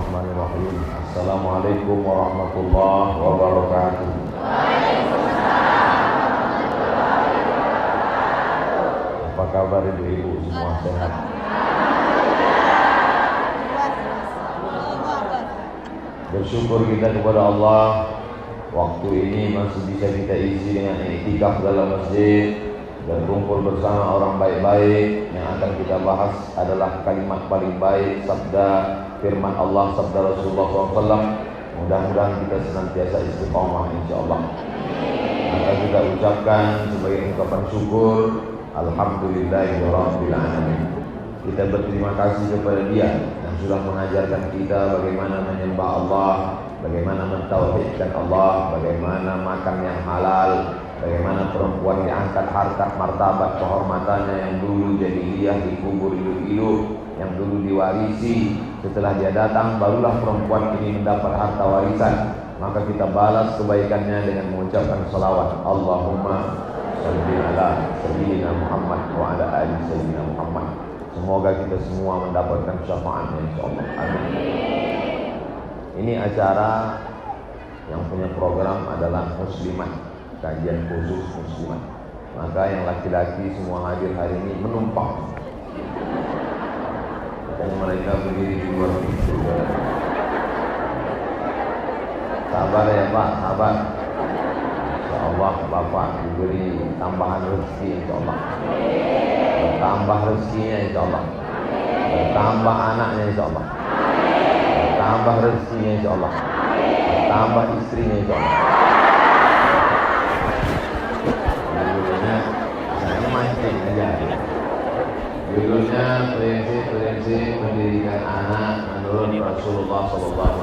Bismillahirrahmanirrahim. Assalamualaikum warahmatullahi wabarakatuh. Apa kabar ibu-ibu semua sehat? Bersyukur kita kepada Allah, waktu ini masih bisa kita isi dengan iktikaf dalam masjid, berkumpul bersama orang baik-baik. Yang akan kita bahas adalah kalimat paling baik, sabda firman Allah, sabda Rasulullah SAW. Mudah-mudahan kita senantiasa istiqomah insyaallah. Maka kita ucapkan sebagai ungkapan syukur, alhamdulillahirabbil alamin. Kita berterima kasih kepada Dia yang sudah mengajarkan kita bagaimana menyembah Allah, bagaimana mentauhidkan Allah, bagaimana makan yang halal, bagaimana perempuan diangkat harkat martabat kehormatannya yang dulu jahiliyah dikubur hidup-hidup, yang dulu diwarisi. Setelah dia datang, barulah perempuan ini mendapat harta warisan. Maka kita balas kebaikannya dengan mengucapkan salawat, Allahumma shalli ala sayyidina Muhammad wa ala ali sayyidina Muhammad. Semoga kita semua mendapatkan syafaatnya insyaallah. Amin. Ini acara yang punya program adalah muslimat, kajian khusus muslimat. Maka yang laki-laki semua hadir hari ini menumpang. Makanya mereka berdiri di luar pintu. Sabar ya Pak, sabar. InsyaAllah Bapak diberi tambahan rezeki insyaallah. Bertambah rezekinya insyaallah. Bertambah anaknya insyaallah. Bertambah rezekinya insyaallah. Bertambah istrinya insyaallah. Saya mancing aja. Judulnya prinsip-prinsip pendidikan anak menurut Rasulullah SAW.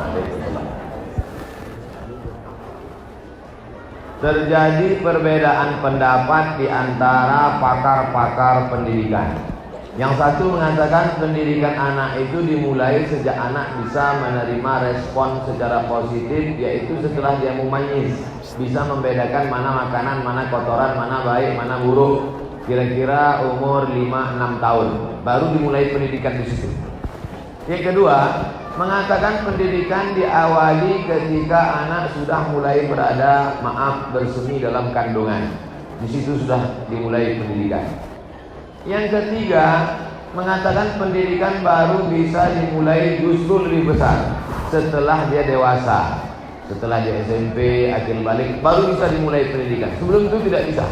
Terjadi perbedaan pendapat di antara pakar-pakar pendidikan. Yang satu mengatakan pendidikan anak itu dimulai sejak anak bisa menerima respon secara positif, yaitu setelah dia mumayyiz, bisa membedakan mana makanan, mana kotoran, mana baik, mana buruk. Kira-kira umur 5-6 tahun baru dimulai pendidikan di situ. Yang kedua, mengatakan pendidikan diawali ketika anak sudah mulai berada, bersemi dalam kandungan. Di situ sudah dimulai pendidikan. Yang ketiga, mengatakan pendidikan baru bisa dimulai justru lebih besar setelah dia dewasa. Setelah dia SMP, akil balik, baru bisa dimulai pendidikan. Sebelum itu tidak bisa.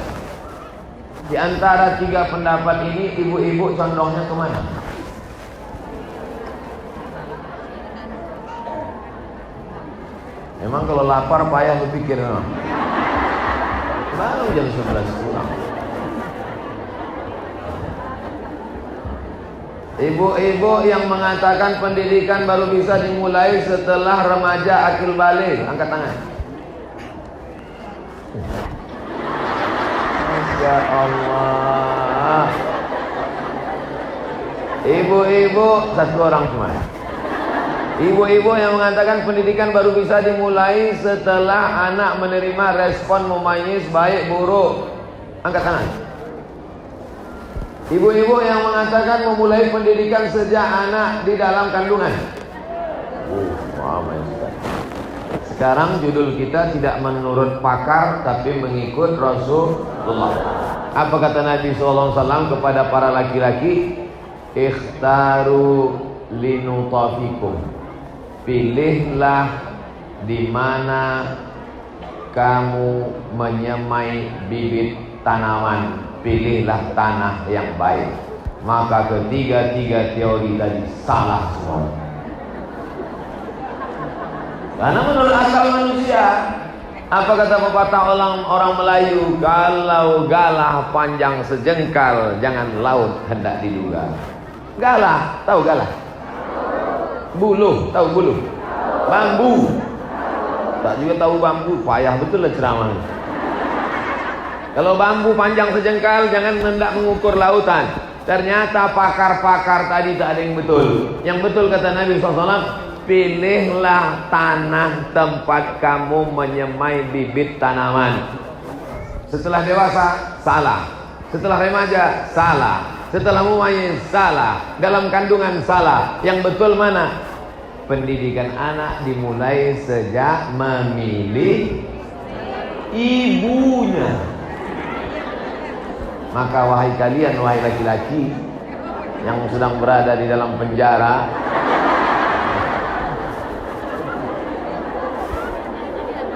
Di antara tiga pendapat ini, ibu-ibu condongnya kemana? Emang kalau lapar payah berpikir memang. Baru jam 11 pulang. Ibu-ibu yang mengatakan pendidikan baru bisa dimulai setelah remaja akil balik, angkat tangan. Ya Allah. Ibu-ibu satu orang cuma. Ibu-ibu yang mengatakan pendidikan baru bisa dimulai setelah anak menerima respon mumayyiz baik buruk, angkat tangan. Ibu-ibu yang mengatakan memulai pendidikan sejak anak di dalam kandungan. Sekarang judul kita tidak menurut pakar tapi mengikut Rasulullah. Apa kata Nabi SAW kepada para laki-laki? Ikhtaru linutafikum. Pilihlah di mana kamu menyemai bibit tanaman. Pilihlah tanah yang baik. Maka ketiga-tiga teori tadi salah semua. Karena menurut akal manusia, apa kata pepatah orang Melayu? Kalau galah panjang sejengkal, jangan laut hendak diduga. Galah, tahu galah? Buluh, tahu buluh? Bambu. Tak juga tahu bambu, payah betul lah ceramah. Kalau bambu panjang sejengkal, jangan hendak mengukur lautan. Ternyata pakar-pakar tadi tak ada yang betul. Yang betul kata Nabi SAW, pilihlah tanah tempat kamu menyemai bibit tanaman. Setelah dewasa, salah. Setelah remaja, salah. Setelah mumayyiz, salah. Dalam kandungan, salah. Yang betul mana? pendidikan anak dimulai sejak memilih ibunya. Maka wahai kalian, wahai laki-laki yang sedang berada di dalam penjara,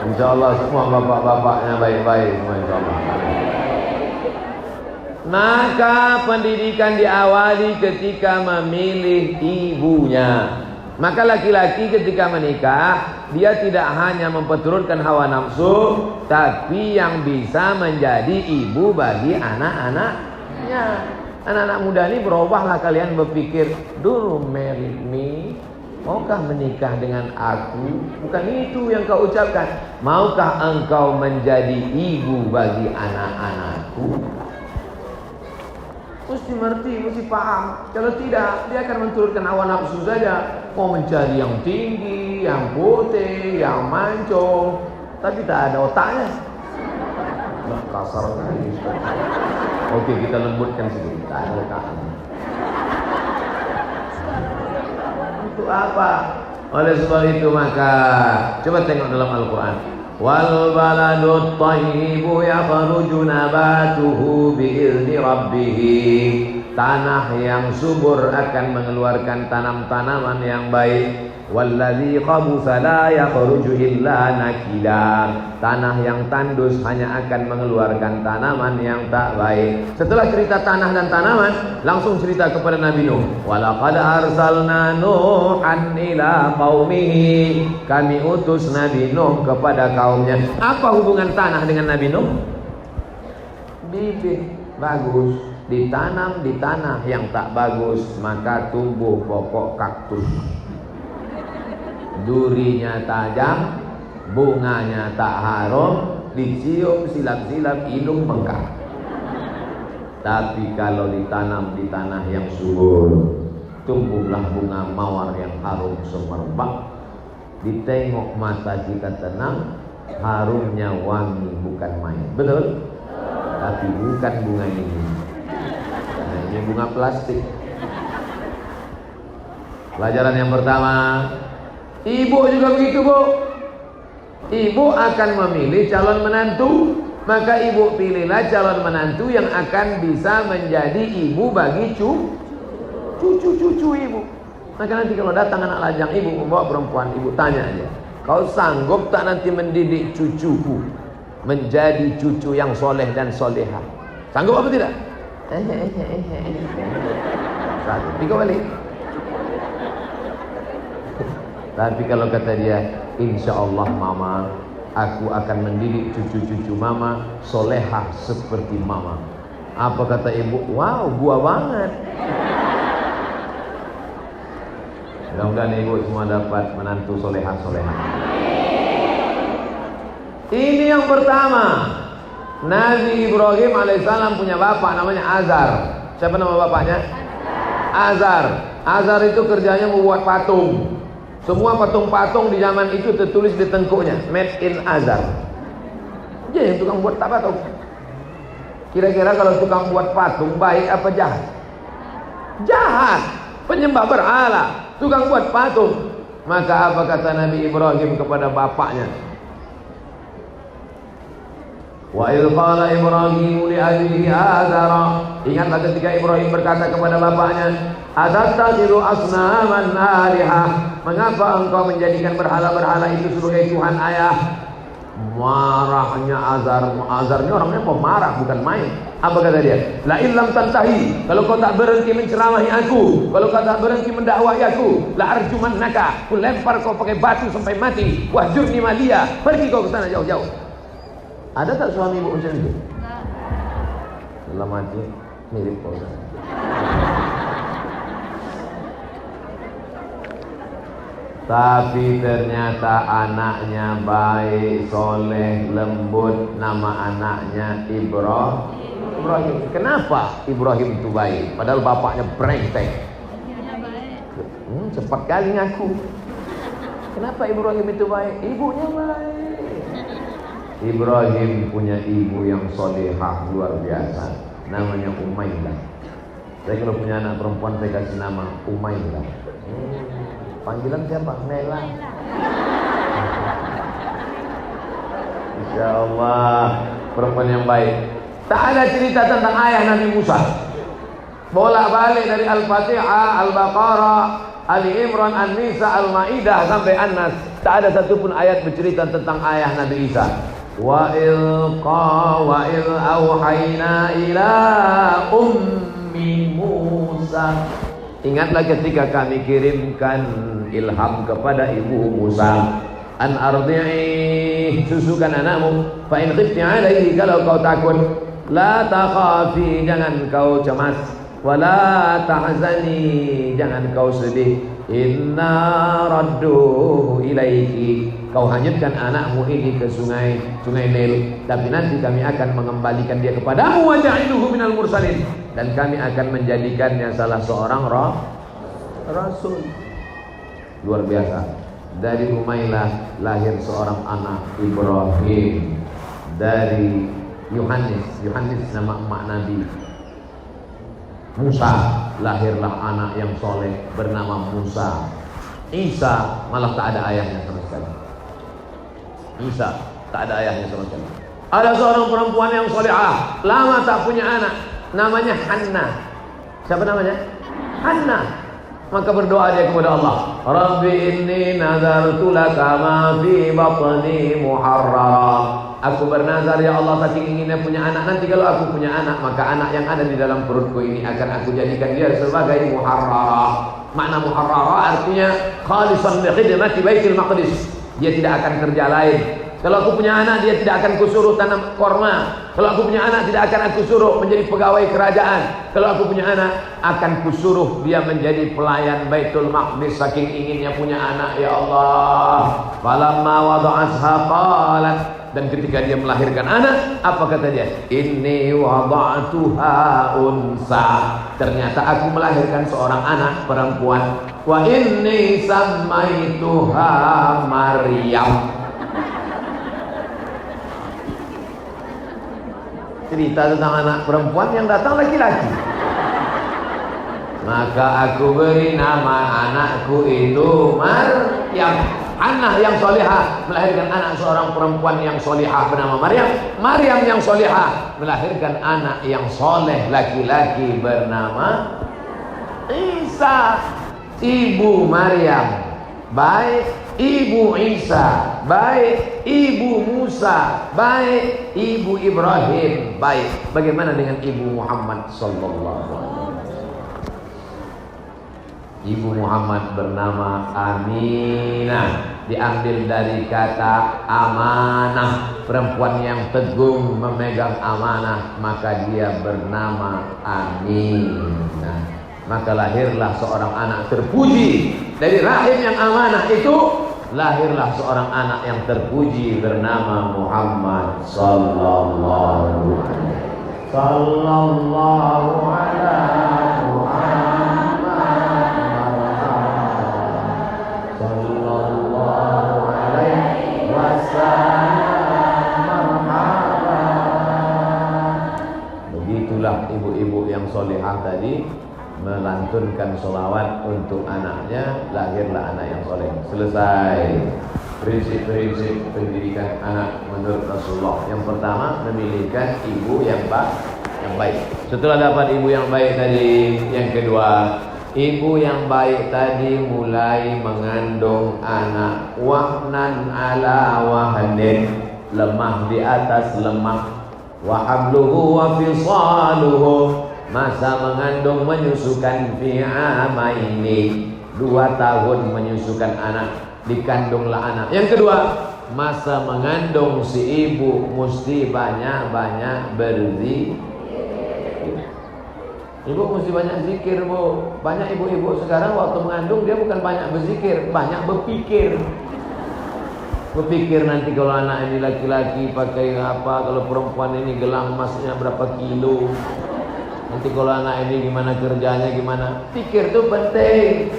insyaallah semua bapak-bapaknya baik-baik semua, insyaallah. Maka pendidikan diawali ketika memilih ibunya. Maka laki-laki ketika menikah, dia tidak hanya memperturutkan hawa nafsu, tapi yang bisa menjadi ibu bagi anak-anaknya. Anak-anak muda ini berubahlah kalian berpikir, do you marry me? Maukah menikah dengan aku? Bukan itu yang kau ucapkan. Maukah engkau menjadi ibu bagi anak-anakku? Mesti mengerti, mesti paham. Kalau tidak, dia akan menturunkan hawa nafsu saja. Mau mencari yang tinggi, yang putih, yang mancung, tapi tak ada otaknya. Nah, kasar sekali. Oke, kita lembutkan sedikit. Tak ada otaknya. Untuk apa? Oleh sebab itu maka coba tengok dalam Al-Quran. Wal baladut thayyibu yakhruju nabatuhu bi'izni rabbih. Tanah yang subur akan mengeluarkan tanam-tanaman yang baik. Walladzi khabutha la yakhruju illa nakida. Tanah yang tandus hanya akan mengeluarkan tanaman yang tak baik. Setelah cerita tanah dan tanaman, langsung cerita kepada Nabi Nuh. Walaqad arsalna Nuhan ila qaumihi. Kami utus Nabi Nuh kepada kaumnya. Apa hubungan tanah dengan Nabi Nuh? Bibit bagus ditanam di tanah yang tak bagus, maka tumbuh pokok kaktus. Durinya tajam, bunganya tak harum, dicium silap-silap hidung bengkak. Tapi kalau ditanam di tanah yang subur, tumbuhlah bunga mawar yang harum semerbak. Ditengok mata kita tenang, harumnya wangi bukan main. Betul? Tapi bukan bunga ini. Karena ini bunga plastik. Pelajaran yang pertama, ibu juga begitu, Bu. Ibu akan memilih calon menantu, maka ibu pilihlah calon menantu yang akan bisa menjadi ibu bagi cucu-cucu ibu. Maka nanti kalau datang anak lajang ibu membawa perempuan, ibu tanya aja, kau sanggup tak nanti mendidik cucuku menjadi cucu yang soleh dan solehah? Sanggup apa tidak? Satu, tiga balik. Tapi kalau kata dia, insya Allah mama, aku akan mendidik cucu-cucu mama solehah seperti mama. Apa kata ibu? Wow, gua banget. Mudah-mudahan ibu semua dapat menantu solehah-solehah. Ini yang pertama. Nabi Ibrahim alaihissalam punya bapak namanya Azar. Siapa nama bapaknya? Azar. Azar itu kerjanya membuat patung. Semua patung-patung di zaman itu tertulis di tengkuknya, made in Azar. Dia yang tukang buat patung. Kira-kira kalau tukang buat patung baik apa jahat? Jahat. Penyembah berhala, tukang buat patung. Maka apa kata Nabi Ibrahim kepada bapaknya? Wa idh qala Ibrahim li abihi Azara. Ingatlah ketika Ibrahim berkata kepada bapaknya, atattakhidhu asnaman alihah. Mengapa engkau menjadikan berhala-berhala itu sebagai Tuhan ayah? Marahnya Azar. Azar ini orangnya pemarah, bukan main. Apa kata dia? La illam tantahi, kalau kau tak berhenti menceramahi aku, kalau kau tak berhenti mendakwai aku, la arjumannaka, ku lempar kau pakai batu sampai mati. Wahjurni maliya, pergi kau ke sana jauh-jauh. Ada tak suami ibu macam itu? Dalam hati mirip kau. Tapi ternyata anaknya baik, soleh, lembut. Nama anaknya Ibrahim. Kenapa Ibrahim itu baik? Padahal bapaknya brengsek. Cepat kali ngaku. Kenapa Ibrahim itu baik? Ibunya baik. Ibrahim punya ibu yang solehah luar biasa. Namanya Umayyah. Saya kalau punya anak perempuan saya kasih nama Umayyah. Panggilan siapa? Nela. Insya Allah perempuan yang baik. Tak ada cerita tentang ayah Nabi Musa. Bolak-balik dari Al-Fatihah, Al-Baqarah, Ali Imran, An-Nisa, Al-Maidah sampai An-Nas. Tak ada satupun ayat bercerita tentang ayah Nabi Isa. Wa il auhayna ila ummi Musa. Ingatlah ketika kami kirimkan ilham kepada ibu Musa. An ardi'i, susukan anakmu. Fa in khifti alaihi, kalau kau takut, la takhafi, jangan kau cemas. Wala tahzani, jangan kau sedih. Inna radduhu ilaiki, kau hanyutkan anakmu ini ke sungai Nil, tapi nanti kami akan mengembalikan dia kepadamu. Wa ja'iluhu minal mursalin, dan kami akan menjadikannya salah seorang rasul. Luar biasa. Dari Umailah lahir seorang anak Ibrahim. Dari Yohanes nama emak Nabi. Musa, lahirlah anak yang soleh bernama Musa. Isa malah tak ada ayahnya sama sekali. Isa tak ada ayahnya sama sekali. Ada seorang perempuan yang solehah, lama tak punya anak, namanya Hannah. Siapa namanya? Hannah. Maka berdoa dia kepada Allah, Rabbi inni nazartu laka ma fi batni muharrara. Aku bernazar ya Allah, saking inginnya punya anak. Nanti kalau aku punya anak, maka anak yang ada di dalam perutku ini akan aku jadikan dia sebagai muharrara. Makna muharrara artinya khalisan li khidmati Baitul Maqdis. Dia tidak akan kerja lain. Kalau aku punya anak, dia tidak akan kusuruh tanam korma. Kalau aku punya anak, tidak akan aku suruh menjadi pegawai kerajaan. Kalau aku punya anak, akan kusuruh dia menjadi pelayan Baitul Maqdis. Saking inginnya punya anak ya Allah. Falamma wada'atha qalat, dan ketika dia melahirkan anak, apa kata dia? Inni wada'tuha unsa. Ternyata aku melahirkan seorang anak perempuan. Wa inni sammaituha Maryam. Cerita tentang anak perempuan yang datang laki-laki. Maka aku beri nama anakku itu Maryam. Hannah yang solehah melahirkan anak seorang perempuan yang solehah bernama Maryam. Maryam yang solehah melahirkan anak yang soleh laki-laki bernama Isa. Ibu Maryam baik, ibu Isa baik, ibu Musa baik, ibu Ibrahim baik. Bagaimana dengan ibu Muhammad sallallahu alaihi wasallam? Ibu Muhammad bernama Aminah, diambil dari kata amanah, perempuan yang teguh memegang amanah, maka dia bernama Aminah. Maka lahirlah seorang anak terpuji dari rahim yang amanah itu. Lahirlah seorang anak yang terpuji bernama Muhammad sallallahu alaihi wasallam. Begitulah ibu-ibu yang solehah tadi melantunkan sholawat untuk anaknya, lahirlah anak yang soleh. Selesai prinsip-prinsip pendidikan anak menurut Rasulullah. Yang pertama, memilihkan ibu yang baik. Setelah dapat ibu yang baik tadi, yang kedua, ibu yang baik tadi mulai mengandung anak. Wahnan ala wahnin, lemah di atas lemah. Wa habluhu wa fisaluhu, masa mengandung menyusukan fi amaini, 2 tahun menyusukan anak, dikandunglah anak. Yang kedua, masa mengandung si ibu mesti banyak-banyak berzikir. Ibu mesti banyak zikir, Bu. Banyak ibu-ibu sekarang waktu mengandung dia bukan banyak berzikir, banyak berpikir. Berpikir nanti kalau anak ini laki-laki pakai apa, kalau perempuan ini gelang emasnya berapa kilo. Nanti kalau anak ini gimana kerjanya, gimana. Pikir itu penting.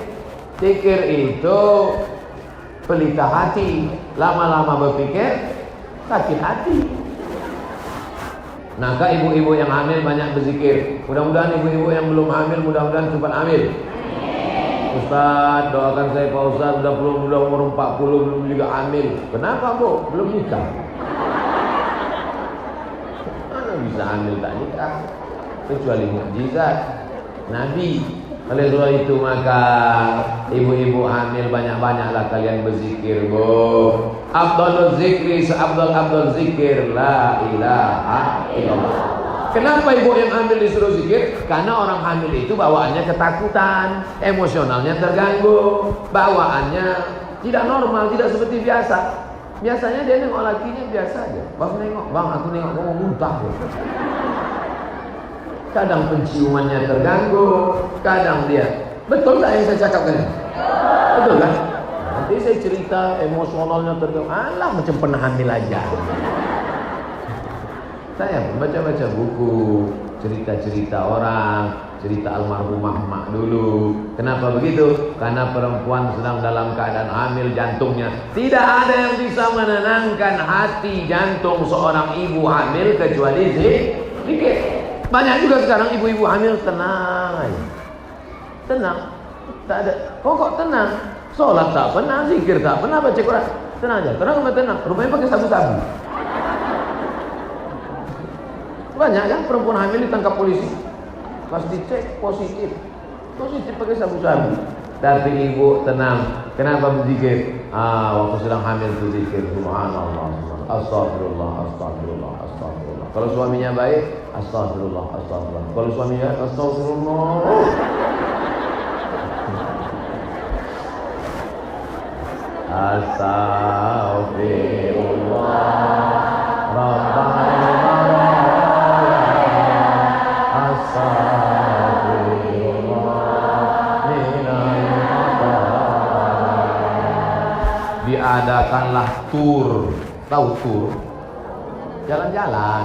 Pikir itu pelita hati. Lama-lama berpikir sakit hati. Maka ibu-ibu yang hamil banyak berzikir. Mudah-mudahan ibu-ibu yang belum hamil, mudah-mudahan cepat hamil. Ustaz, doakan saya Pak Ustaz, udah umur 40 belum juga hamil. Kenapa Bu? Belum nikah. Mana bisa hamil tak nikah? Kecuali mukjizat Nabi. Oleh sebab itu maka ibu-ibu hamil banyak-banyaklah kalian berzikir, Bu. Afdhalul zikri seafdal zikir la ilaha illallah. Kenapa ibu yang hamil disuruh zikir? Karena orang hamil itu bawaannya ketakutan, emosionalnya terganggu, bawaannya tidak normal, tidak seperti biasa. Biasanya dia nengok lakinya biasa aja. Bang nengok, bang aku nengok kamu muntah. Kadang penciumannya terganggu, kadang dia. Betul tak yang saya cakap tadi? Betul kan? Nanti saya cerita emosionalnya terganggu. Alah macam pernah hamil aja. Saya baca-baca buku, cerita-cerita orang, cerita almarhumah emak dulu. Kenapa begitu? Karena perempuan sedang dalam keadaan hamil jantungnya. Tidak ada yang bisa menenangkan hati jantung seorang ibu hamil kecuali zikir. Banyak juga sekarang ibu-ibu hamil tenang aja. Tenang. Tak ada. Kok tenang? Sholat tak pernah, zikir tak pernah, baca Quran. Tenang aja. Tenang. Rumahnya pakai sabu-sabu. Banyak kan perempuan hamil ditangkap polisi. Pas dicek positif pakai sabu-sabu. Tapi ibu tenang. Kenapa berzikir? Waktu sedang hamil berzikir. Subhanallah. Astagfirullah. Kalau suaminya baik, astagfirullah. Kalau suaminya astagfirullah. Astagfirullah. Rabbana diadakanlah tur. Tahu tur? Jalan-jalan.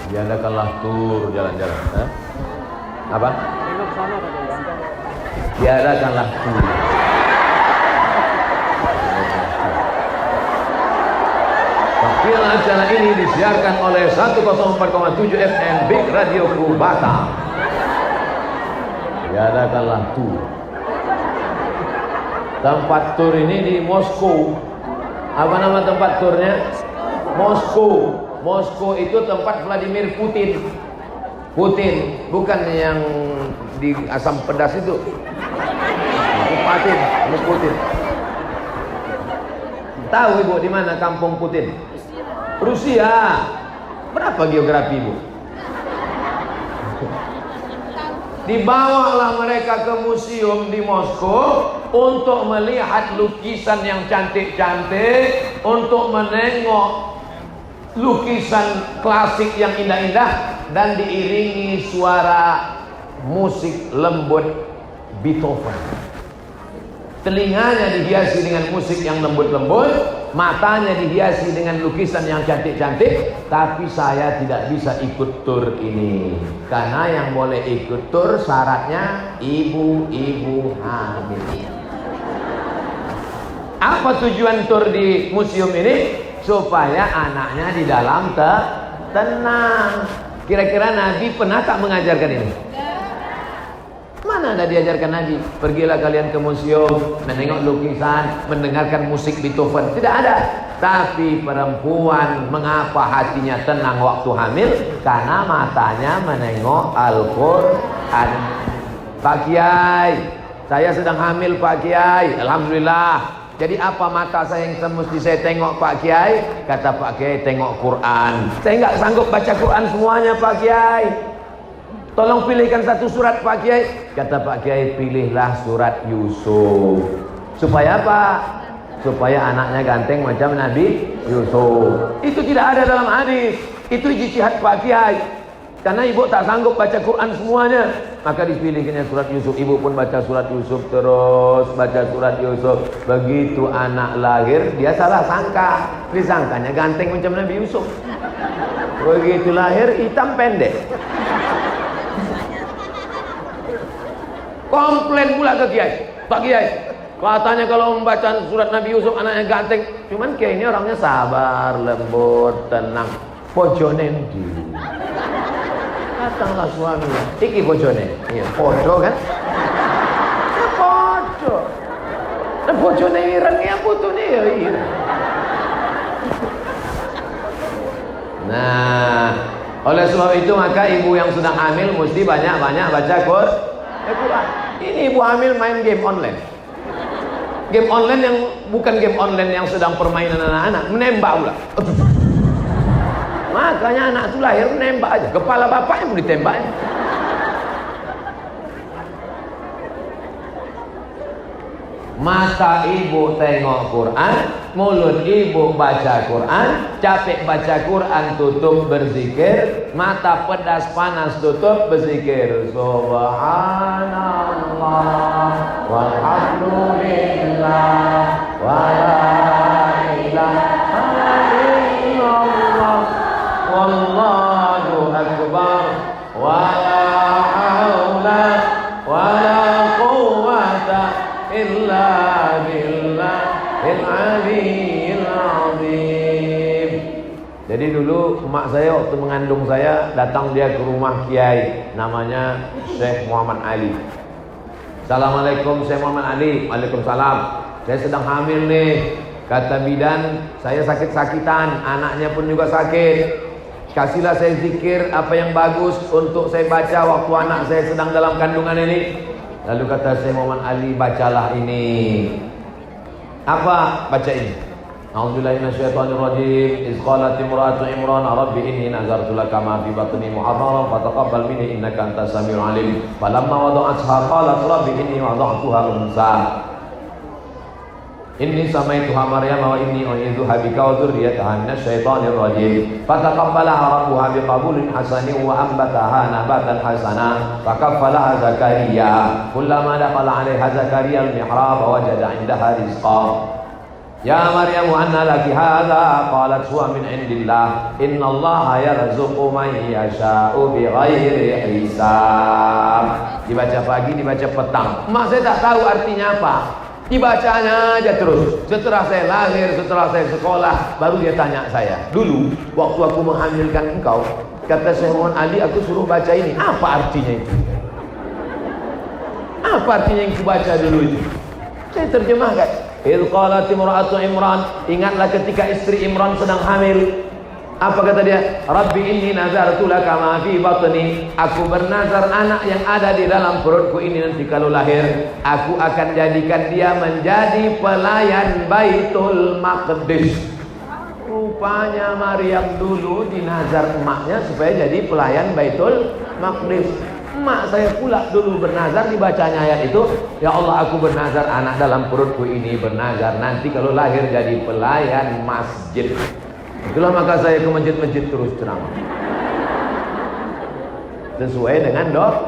Diadakanlah tur jalan-jalan. Apa? Diadakanlah tur. Tampil acara ini disiarkan oleh 104,7 FM Big Radio Kru Batam. Diadakanlah tur. Tempat tur ini di Moskow. Apa nama tempat turnya? Moskow. Moskow itu tempat Vladimir Putin. Bukan yang di asam pedas itu. Putin. Tahu Ibu di mana kampung Putin? Rusia. Berapa geografi Ibu? Dibawalah mereka ke museum di Moskow untuk melihat lukisan yang cantik-cantik, untuk menengok lukisan klasik yang indah-indah, dan diiringi suara musik lembut Beethoven. Telinganya dihiasi dengan musik yang lembut-lembut, matanya dihiasi dengan lukisan yang cantik-cantik. Tapi saya tidak bisa ikut tur ini, karena yang boleh ikut tur syaratnya ibu-ibu hamil. Apa tujuan tur di museum ini? Supaya anaknya di dalam tenang. Kira-kira Nabi pernah tak mengajarkan ini? Mana ada diajarkan Nabi? Pergilah kalian ke museum, menengok lukisan, mendengarkan musik Beethoven. Tidak ada. Tapi perempuan mengapa hatinya tenang waktu hamil? Karena matanya menengok Al-Quran. Pak Kiai, saya sedang hamil Pak Kiai. Alhamdulillah. Jadi apa mata saya yang mesti saya tengok Pak Kiai? Kata Pak Kiai, tengok Quran. Saya nggak sanggup baca Quran semuanya Pak Kiai. Tolong pilihkan satu surat Pak Kiai. Kata Pak Kiai, pilihlah surat Yusuf. Supaya apa? Supaya anaknya ganteng macam Nabi Yusuf. Itu tidak ada dalam hadis. Itu ijtihad Pak Kiai. Karena ibu tak sanggup baca Quran semuanya, maka dipilihkannya surat Yusuf. Ibu pun baca surat Yusuf, terus baca surat Yusuf. Begitu anak lahir, dia salah sangka. Disangkanya ganteng macam Nabi Yusuf. Begitu lahir, hitam pendek. Komplain pula ke Kiai. Pak Kiai, katanya kalau membaca surat Nabi Yusuf anaknya ganteng. Cuman Kiai ini orangnya sabar, lembut, tenang. Pojonen di. Datanglah suami. Iki bojone. Iya, podo kan? kok. Nah, bojone ireng ya putune ya ireng. Nah, oleh sebab itu maka ibu yang sedang hamil mesti banyak-banyak baca Quran. Ini ibu hamil main game online. Game online yang bukan game online yang sedang permainan anak-anak, menembak pula. Makanya anak itu lahir menembak aja. Kepala bapaknya mau ditembak. Mata ibu tengok Quran, mulut ibu baca Quran, capek baca Quran tutup berzikir, mata pedas panas tutup berzikir. Subhanallah walhamdulillah wa la ilaha illallah wallahu akbar wa la haula wa la quwwata illa billahil aliyyil azim. Jadi dulu emak saya waktu mengandung saya, datang dia ke rumah kiai namanya Syekh Muhammad Ali. Assalamualaikum Syekh Muhammad Ali. Waalaikumsalam. Saya sedang hamil nih. Kata bidan, saya sakit-sakitan, anaknya pun juga sakit. Kasihlah saya zikir apa yang bagus untuk saya baca waktu anak saya sedang dalam kandungan ini. Lalu kata Syekh Muhammad Ali, bacalah ini. Apa? Baca ini. A'udzubillahi minasyaitonirrajim. Iz qalat imra'atu Imran, rabbi inni nazartu laka ma fi batni muharraran fataqabbal minni innaka antas samiul alim. Falamma wada'atha qalat rabbi inni wada'tuha unsa. Inni samaituha Maryam wa inni u'idzuha bika wa dzurriyyataha minasyaitonir rajim. Fataqabbalaha rabbuha biqabulin hasanin wa ambataha nabatan hasana. Fakaffalaha Zakaria. Kullama dakhala 'alaiha Zakaria al-mihrab wajada 'indaha rizqa. Ya Maryam anna laki hadza? Qalat huwa min 'indillah. Innallaha yarzuqu man yasha'u bighairi hisab. Dibaca pagi, dibaca petang. Mak saya tak tahu artinya apa. Dibacanya aja terus. Setelah saya lahir, setelah saya sekolah, baru dia tanya saya. Dulu, waktu aku menghamilkan engkau, kata Syekh Muhammad Ali, aku suruh baca ini. Apa artinya itu? Apa artinya yang kubaca dulu itu? Saya terjemahkan. Idh qalat imra'atu Imran. Ingatlah ketika istri Imran sedang hamil. Apa kata dia? Rabbi inni nazartu laka ma fi batni. Aku bernazar anak yang ada di dalam perutku ini nanti kalau lahir, aku akan jadikan dia menjadi pelayan Baitul Maqdis. Rupanya Maryam dulu dinazar emaknya supaya jadi pelayan Baitul Maqdis. Emak saya pula dulu bernazar, dibacanya ayat itu, ya Allah aku bernazar anak dalam perutku ini bernazar nanti kalau lahir jadi pelayan masjid. Itulah maka saya ke masjid-masjid terus ceramah. Sesuai dengan doa.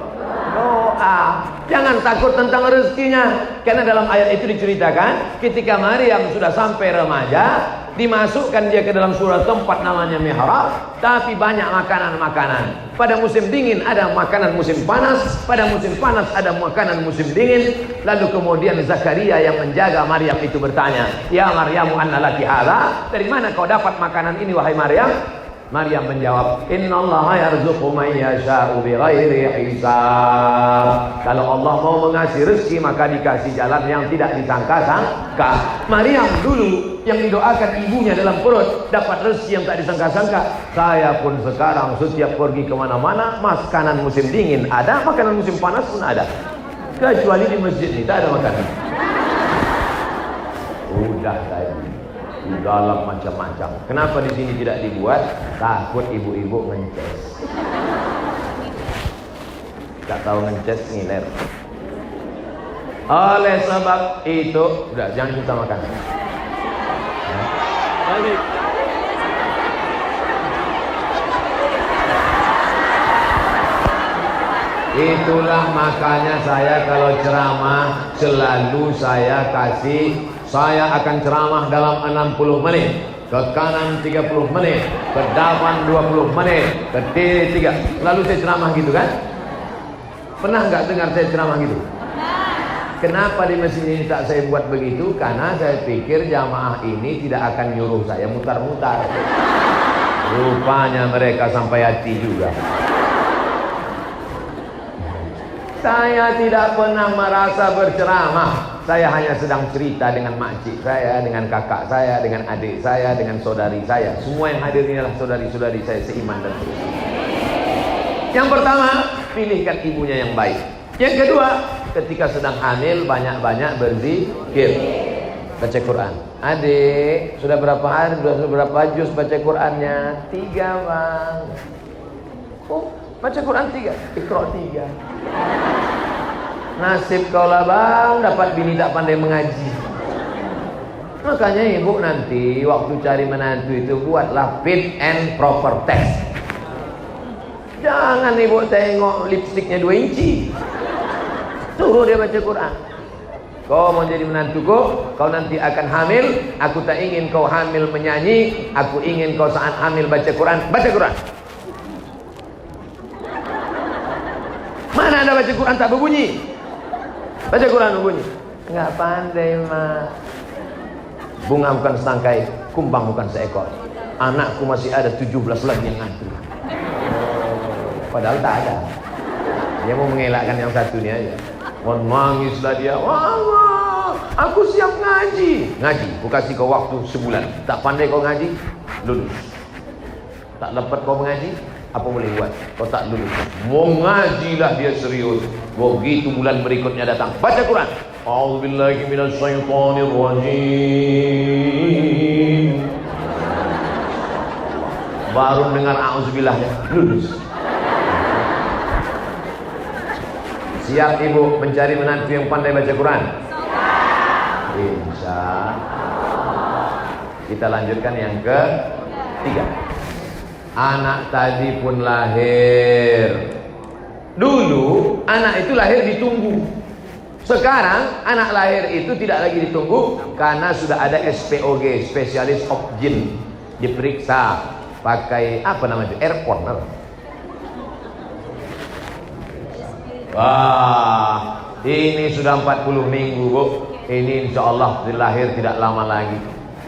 Jangan takut tentang rezekinya. Karena dalam ayat itu diceritakan ketika Maryam sudah sampai remaja, dimasukkan dia ke dalam surah tempat namanya mihrab, tapi banyak makanan-makanan. Pada musim dingin ada makanan musim panas, pada musim panas ada makanan musim dingin. Lalu kemudian Zakaria yang menjaga Maryam itu bertanya, "Ya Maryamu anna laki hadza?" Dari mana kau dapat makanan ini wahai Maryam? Maryam menjawab, "Innallaha yarzuqu man yasha'u bighairi hisab." Kalau Allah mau mengasih rezeki maka dikasih jalan yang tidak disangka-sangka. Maryam dulu yang didoakan ibunya dalam perut dapat rezeki yang tak disangka-sangka. Saya pun sekarang setiap pergi kemana-mana, makanan musim dingin ada, makanan musim panas pun ada. Kecuali di masjid ini tak ada makanan. Udah tadi di dalam macam-macam. Kenapa di sini tidak dibuat? Takut ibu-ibu ngences. Tak tahu ngences ngiler. Oleh sebab itu, udah jangan kita makan. Itulah makanya saya kalau ceramah selalu saya akan ceramah dalam 60 menit, ke kanan 30 menit, ke depan 20 menit, ke kiri 3. Lalu saya ceramah gitu kan? Pernah nggak dengar saya ceramah gitu? Kenapa di masjid ini tak saya buat begitu? Karena saya pikir jamaah ini tidak akan nyuruh saya mutar-mutar. Rupanya mereka sampai hati juga. Saya tidak pernah merasa berceramah. saya hanya sedang cerita dengan makcik saya, dengan kakak saya, dengan adik saya, dengan saudari saya. Semua yang hadir ini adalah saudari-saudari saya seiman dan seterusnya. Yang pertama, pilihkan ibunya yang baik. Yang kedua, ketika sedang hamil banyak-banyak berzikir, baca Quran. Adik, sudah berapa hari, sudah berapa juz baca Qurannya? 3 bang. Oh, baca Quran 3, Iqra 3. Nasib kau lah bang, dapat bini tak pandai mengaji. Makanya ibu nanti waktu cari menantu itu buatlah fit and proper test. Jangan ibu tengok lipstiknya 2 inci, suruh dia baca Quran. Kau mau jadi menantuku, kau nanti akan hamil. Aku tak ingin kau hamil menyanyi, aku ingin kau saat hamil baca Quran. Baca Quran. Mana ada baca Quran tak berbunyi? Baca Quran berbunyi. Enggak pandai mak. Bunga bukan setangkai, kumbang bukan seekor. Anakku masih ada 17 lagi yang ngantri. Padahal tak ada. Dia mau mengelakkan yang satu ni aja. Menangislah dia. Wah, aku siap ngaji. Ngaji, aku kasih kau waktu sebulan. Tak pandai kau ngaji, lulus. Tak dapat kau mengaji, apa boleh buat? Kau tak lulus. Mau ngajilah dia serius. Begitu bulan berikutnya datang, baca Quran. A'udzubillahi minasyaitonirrajim. Baru dengar a'udzubillah, lulus. Siap ibu mencari menantu yang pandai baca Quran? Insya Allah. Kita lanjutkan yang ketiga. Anak tadi pun lahir. Dulu anak itu lahir ditunggu. Sekarang anak lahir itu tidak lagi ditunggu karena sudah ada SPOG, spesialis of jin. Diperiksa pakai apa namanya? Airport. Wah, ini sudah 40 minggu bu. Ini insya Allah lahir tidak lama lagi.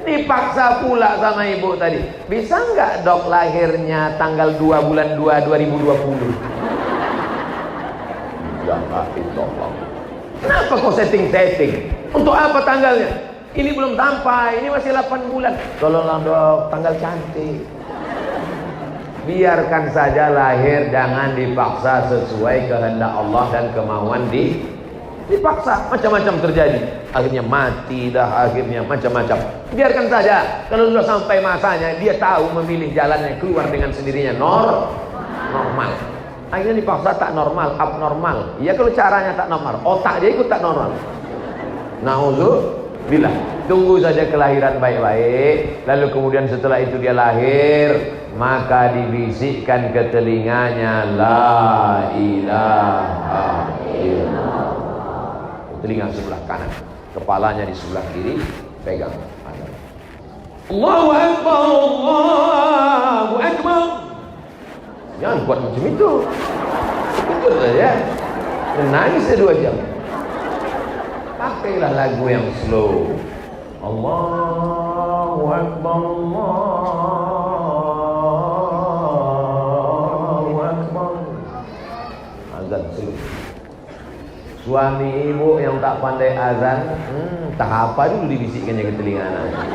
Dipaksa pula sama ibu tadi. Bisa nggak dok lahirnya tanggal 2 bulan 2 2020? Kenapa kau setting-setting? Untuk apa tanggalnya? Ini belum sampai, ini masih 8 bulan. Tolonglah dok, tanggal cantik. Biarkan saja lahir, jangan dipaksa sesuai kehendak Allah dan kemauan dipaksa. Macam-macam terjadi. Akhirnya mati dah, akhirnya macam-macam. Biarkan saja. Kalau sudah sampai masanya, dia tahu memilih jalannya keluar dengan sendirinya normal. Akhirnya dipaksa tak normal, abnormal. Ya kalau caranya tak normal, otak dia ikut tak normal. Na'udzubillah. Tunggu saja kelahiran baik-baik. Lalu kemudian setelah itu dia lahir, maka dibisikkan ke telinganya, la ilaha illallah. Telinga sebelah kanan, kepalanya di sebelah kiri, pegang. Allahu Akbar, Allahu Akbar. Jangan buat macam itu. Itu saja. Nangis 2 jam. Pakailah lagu yang slow. Allahu Akbar, Allahu Akbar. Azan slow. Suami ibu yang tak pandai azan, tak apa dulu dibisikkannya ke telinga anak.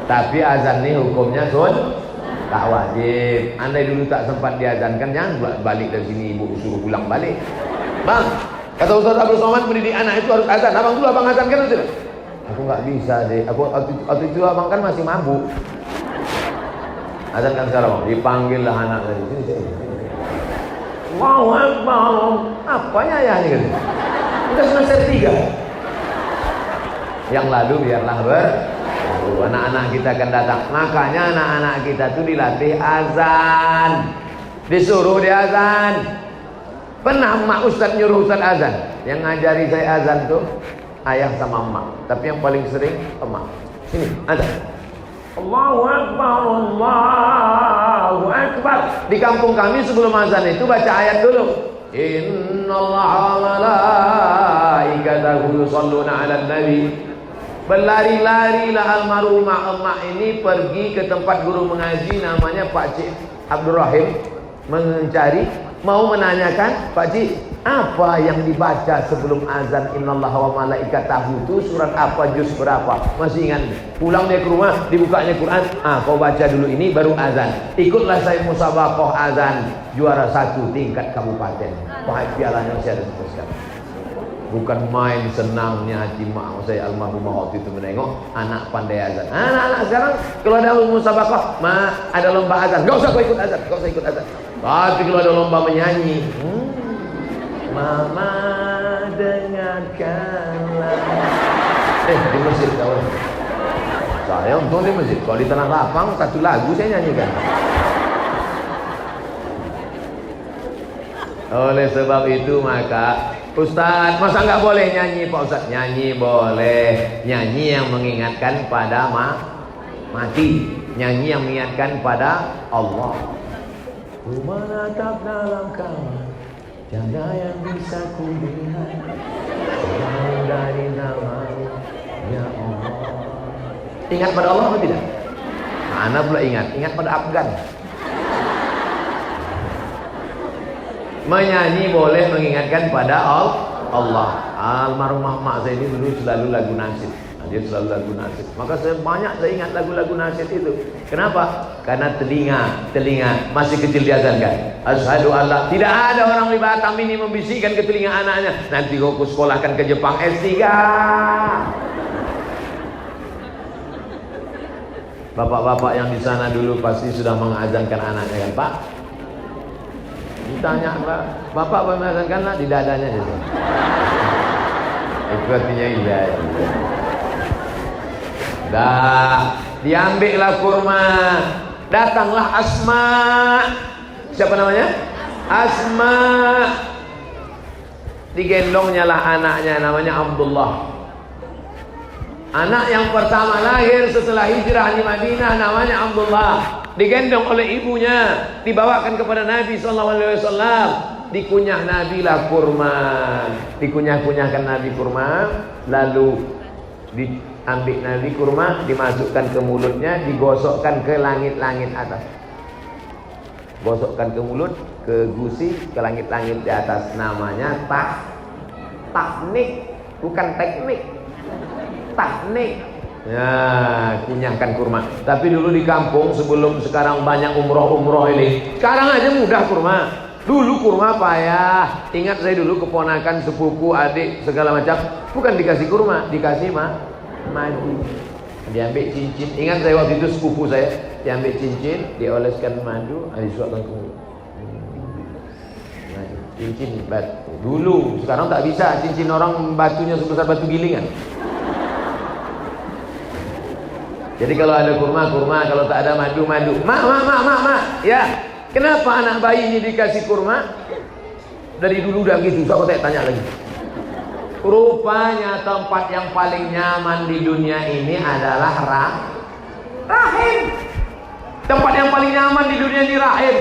Tapi azan ni hukumnya tak wajib. Andai dulu tak sempat diazankan, jangan balik dari sini ibu suruh pulang balik. Bang, kata Ustaz Abdul Somad, pendidik anak itu harus azan. Abang dulu abang azankan itu. Aku nggak bisa deh. Waktu itu abang kan masih mabuk. Azankan sekarang, bang. Dipanggil lah anak tadi. Sini. Allahu Akbar. Apanya ayahnya gitu? Udah semester 3. Yang lalu biarlah anak-anak kita akan datang. Makanya anak-anak kita tuh dilatih azan. Disuruh dia azan. Pernah emak ustaz nyuruh ustaz azan. Yang ngajari saya azan tuh ayah sama emak. Tapi yang paling sering emak. Sini, azan. Allahu Akbar, Allahu Akbar. Di kampung kami sebelum azan itu baca ayat dulu. Innallaha malaikatahu yusholluna 'alan nabi. Berlari-larilah almarhumah emak ini pergi ke tempat guru mengaji namanya Pak Cik Abdul Rahim, mencari mau menanyakan, Pak Ji, apa yang dibaca sebelum azan? Innallaha wa malaikatahu, itu surat apa, juz berapa? Masih ingat? Pulang dia ke rumah, dibukanya Quran, kau baca dulu ini baru azan. Ikutlah saya musabaqah azan, juara 1 tingkat kabupaten. Wahai pialanya saya ada teruskan. Bukan main senangnya hati mak saya almarhumah waktu itu menengok anak pandai azan. Anak-anak sekarang kalau ada musabaqah, ada lomba azan, gak usah kau ikut azan, gak usah ikut azan. Tapi kalau ada lomba menyanyi, Mama dengarkanlah. Di masjid kawan. Saya untung di masjid. Kalau di tanah lapang satu lagu saya nyanyikan. Oleh sebab itu maka Ustaz, masa nggak boleh nyanyi Pak Ustaz? Nyanyi boleh. Nyanyi yang mengingatkan pada mati. Nyanyi yang mengingatkan pada Allah. Ku menatap dalam kamar, tiada yang bisa ku lihat selain dari nama-Mu, ya Allah. Ingat pada Allah atau tidak? Mana pula ingat pada Afgan. Menyanyi boleh mengingatkan pada Allah. Almarhumah mak saya ini dulu selalu lagu nasyid. Dia selalu lagu nasyid. Maka saya ingat lagu-lagu nasyid itu. Kenapa? Karena telinga masih kecil diazankan. Asyhadu alla, tidak ada orang di Batam ini membisikkan ke telinga anaknya, nanti kau sekolahkan ke Jepang S3. Bapak-bapak yang di sana dulu pasti sudah mengazankan anaknya kan, Pak? Ditanya, Bapak mengazankan lah, di dadanya itu. Itu artinya iya. Dah, diambillah kurma. Datanglah Asma. Siapa namanya? Asma. Digendongnya lah anaknya, namanya Abdullah. Anak yang pertama lahir setelah hijrah di Madinah namanya Abdullah. Digendong oleh ibunya, dibawakan kepada Nabi SAW. Dikunyah Nabi lah kurma, dikunyah-kunyahkan Nabi kurma, lalu diambil Nabi kurma, dimasukkan ke mulutnya, digosokkan ke langit-langit atas. Gosokkan ke mulut, ke gusi, ke langit-langit di atas. Namanya taknik, bukan teknik. Taknik. Ya, kunyahkan kurma. Tapi dulu di kampung sebelum sekarang banyak umroh ini, sekarang aja mudah kurma. Dulu kurma payah. Ingat saya dulu keponakan, sepupu, adik segala macam, bukan dikasih kurma, dikasih madu. Diambil cincin. Ingat saya waktu itu sepupu saya, diambil cincin, dioleskan madu, disuapkan ke mulut. Cincin batu. Dulu, sekarang tak bisa. Cincin orang batunya sebesar batu gilingan. Jadi kalau ada kurma, kalau tak ada madu. Mak. Ya, kenapa anak bayi ini dikasih kurma? Dari dulu udah gitu, so, aku tanya lagi. Rupanya tempat yang paling nyaman di dunia ini adalah rahim. Tempat yang paling nyaman di dunia ini rahim.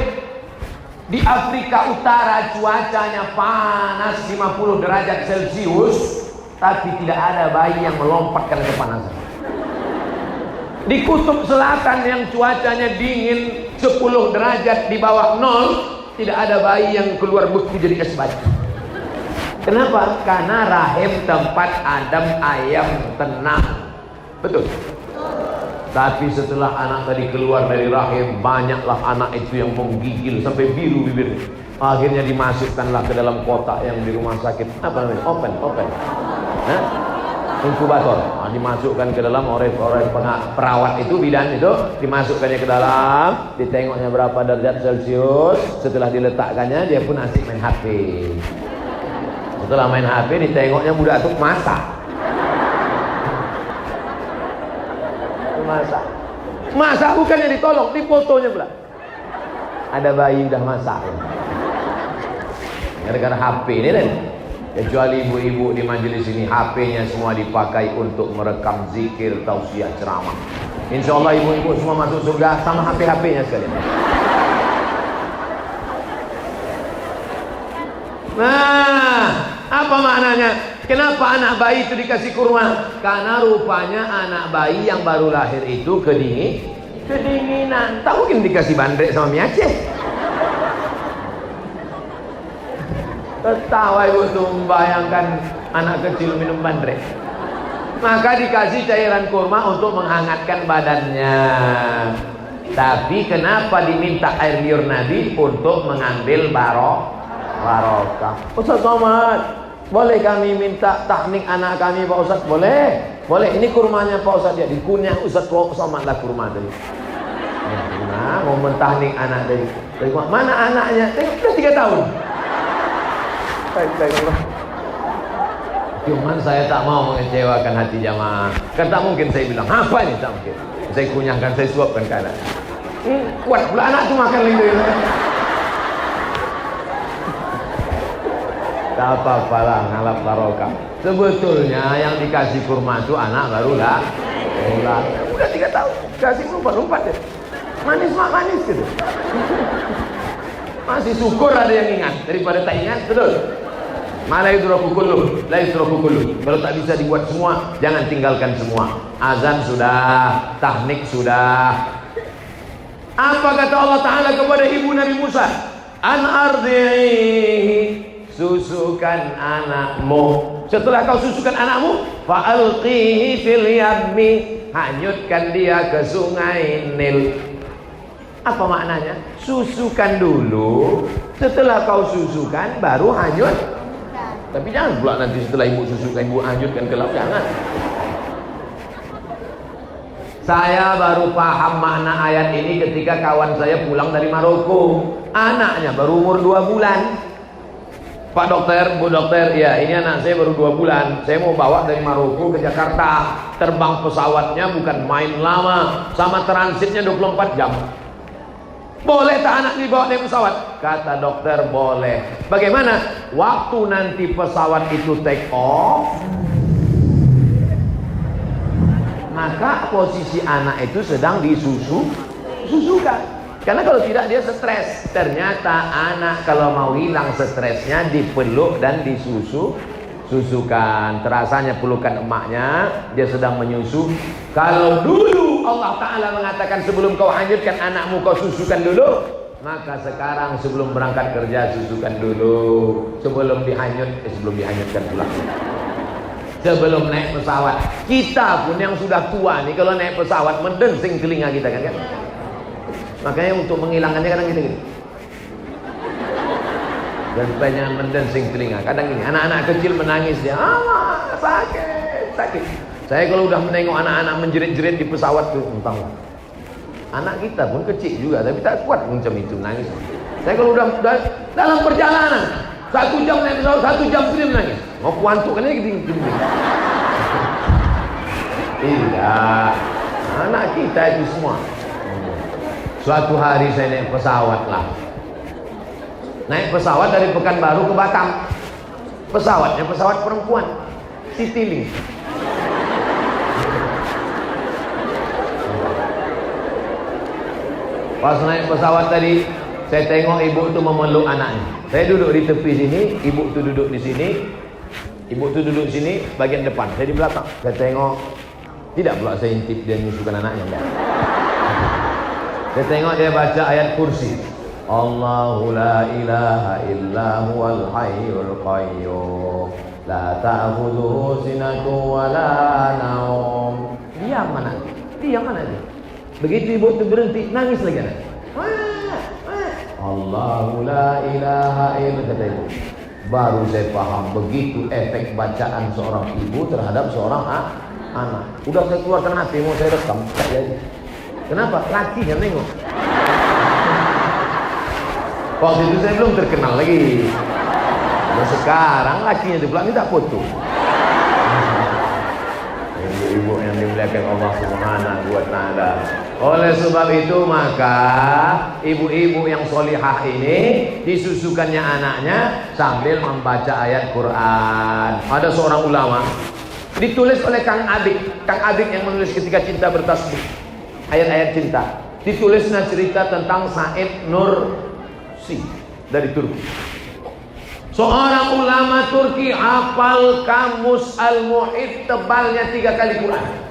Di Afrika Utara cuacanya panas 50 derajat Celcius, tapi tidak ada bayi yang melompatkan kepanasan. Di kutub selatan yang cuacanya dingin 10 derajat di bawah 0, tidak ada bayi yang keluar beku jadi es batu. Kenapa? Karena rahim tempat Adam ayam tenang. Betul? Tapi setelah anak tadi keluar dari rahim, banyaklah anak itu yang menggigil sampai biru bibir. Akhirnya dimasukkanlah ke dalam kotak yang di rumah sakit. Apa namanya? Open. Inkubator. Dimasukkan ke dalam oleh perawat itu, bidan itu, dimasukkannya ke dalam, ditengoknya berapa derajat Celcius. Setelah diletakkannya, dia pun asik main HP. Setelah main HP, ditengoknya budak tuh masak. Masak bukannya ditolong, difotonya pula. Ada bayi udah masak. Gara-gara HP ini kan. Kecuali ibu-ibu di majelis ini, HP-nya semua dipakai untuk merekam zikir, tausiah, ceramah. Insya Allah ibu-ibu semua masuk surga sama HP-nya sekalian. Nah, apa maknanya? Kenapa anak bayi itu dikasih kurma? Karena rupanya anak bayi yang baru lahir itu kedinginan. Tak mungkin dikasih bandrek sama mie Aceh. Ketawa ibu tuh membayangkan anak kecil minum bandrek. Maka dikasih cairan kurma untuk menghangatkan badannya. Tapi kenapa diminta air liur Nabi? Untuk mengambil barokah. Ustaz Somad, boleh kami minta tahnik anak kami Pak Ustaz? Boleh. Boleh, ini kurmanya Pak Ustaz. Ya, dikunyah Ustaz Somad lah kurma tadi. Nah, mau mentahnik anak dari mana anaknya? Sudah 3 tahun. Cuman saya tak mau mengecewakan hati jamaah. Kan tak mungkin saya bilang, apa ini? Tak mungkin. Saya kunyahkan, saya suapkan ke anak. Kuat pula anak tu makan lagi. Tak apa-apa lah, ngalap barokah. Sebetulnya yang dikasih kurma itu anak barulah. Udah 3 tahun, kasih lompat-lompat deh. Manis mak manis gitu. Masih syukur ada yang ingat daripada tak ingat, betul. Malah yudraku kullu, la yudraku kullu. Kalau tak bisa dibuat semua, jangan tinggalkan semua. Azan sudah, tahnik sudah. Apa kata Allah Ta'ala kepada ibu Nabi Musa? An ardihi, susukan anakmu. Setelah kau susukan anakmu, fa'alqihi fil yammi, hanyutkan dia ke sungai Nil. Apa maknanya? Susukan dulu, setelah kau susukan baru hanyut. Tapi jangan pula nanti setelah ibu susukan ibu hanyutkan ke laut, jangan. Saya baru paham makna ayat ini ketika kawan saya pulang dari Maroko. Anaknya baru umur 2 bulan. Pak dokter, Bu dokter, ya ini anak saya baru 2 bulan. Saya mau bawa dari Maroko ke Jakarta. Terbang pesawatnya bukan main lama, sama transitnya 24 jam. Boleh tak anak dibawa naik pesawat? Kata dokter boleh. Bagaimana? Waktu nanti pesawat itu take off, maka posisi anak itu sedang disusukan. Karena kalau tidak dia stres. Ternyata anak kalau mau hilang stresnya dipeluk dan disusukan. Terasanya pelukan emaknya, dia sedang menyusu. Kalau dulu Allah Ta'ala mengatakan sebelum kau hanyutkan anakmu kau susukan dulu, maka sekarang sebelum berangkat kerja susukan dulu. Sebelum dihanyutkan pula. Sebelum naik pesawat. Kita pun yang sudah tua nih kalau naik pesawat mendensing telinga kita kan. Makanya untuk menghilangkannya kadang kita gini. Dan supaya jangan mendensing telinga. Kadang ini anak-anak kecil menangis dia, sakit. Saya kalau udah menengok anak-anak menjerit-jerit di pesawat tuh, entahlah. Anak kita pun kecil juga, tapi tak kuat macam itu nangis. Saya kalau udah dalam perjalanan 1 jam naik pesawat, 1 jam dia menangis. Mau kuantuk kan ini gini. Tidak, anak kita itu semua. Suatu hari saya naik pesawat lah. Naik pesawat dari Pekanbaru ke Batam. Pesawatnya pesawat perempuan, Citylink. Pas naik pesawat tadi, saya tengok ibu tu memeluk anaknya. Saya duduk di tepi sini, ibu tu duduk di sini. Ibu tu duduk di sini, bagian depan. Saya di belakang. Saya tengok, tidak pula saya intip dia menyusukan anaknya. Enggak. Saya tengok dia baca ayat kursi. Allahu la ilaha illa huwal hayyul qayyum la ta'khudhuhu sinatun wa la naum. Diam mana? Dia. Begitu ibu itu berhenti, nangis lagi anak. Allahu la ilaha illa, kata ibu. Baru saya paham begitu efek bacaan seorang ibu terhadap seorang anak. Udah saya keluarkan hati, mau saya rekam, tak jadi. Kenapa? Lakinya nengok. Waktu itu saya belum terkenal lagi. Nah, sekarang lakinya itu pula minta foto. Ibu-ibu yang dimuliakan Allah Subhanahu wa Ta'ala. Oleh sebab itu maka ibu-ibu yang solihah ini disusukannya anaknya sambil membaca ayat Quran. Ada seorang ulama ditulis oleh Kang Adik yang menulis ketika cinta bertasbih, ayat-ayat cinta. Ditulisnya cerita tentang Said Nursi dari Turki. Seorang ulama Turki hafal kamus Al-Muhit tebalnya 3 kali Quran.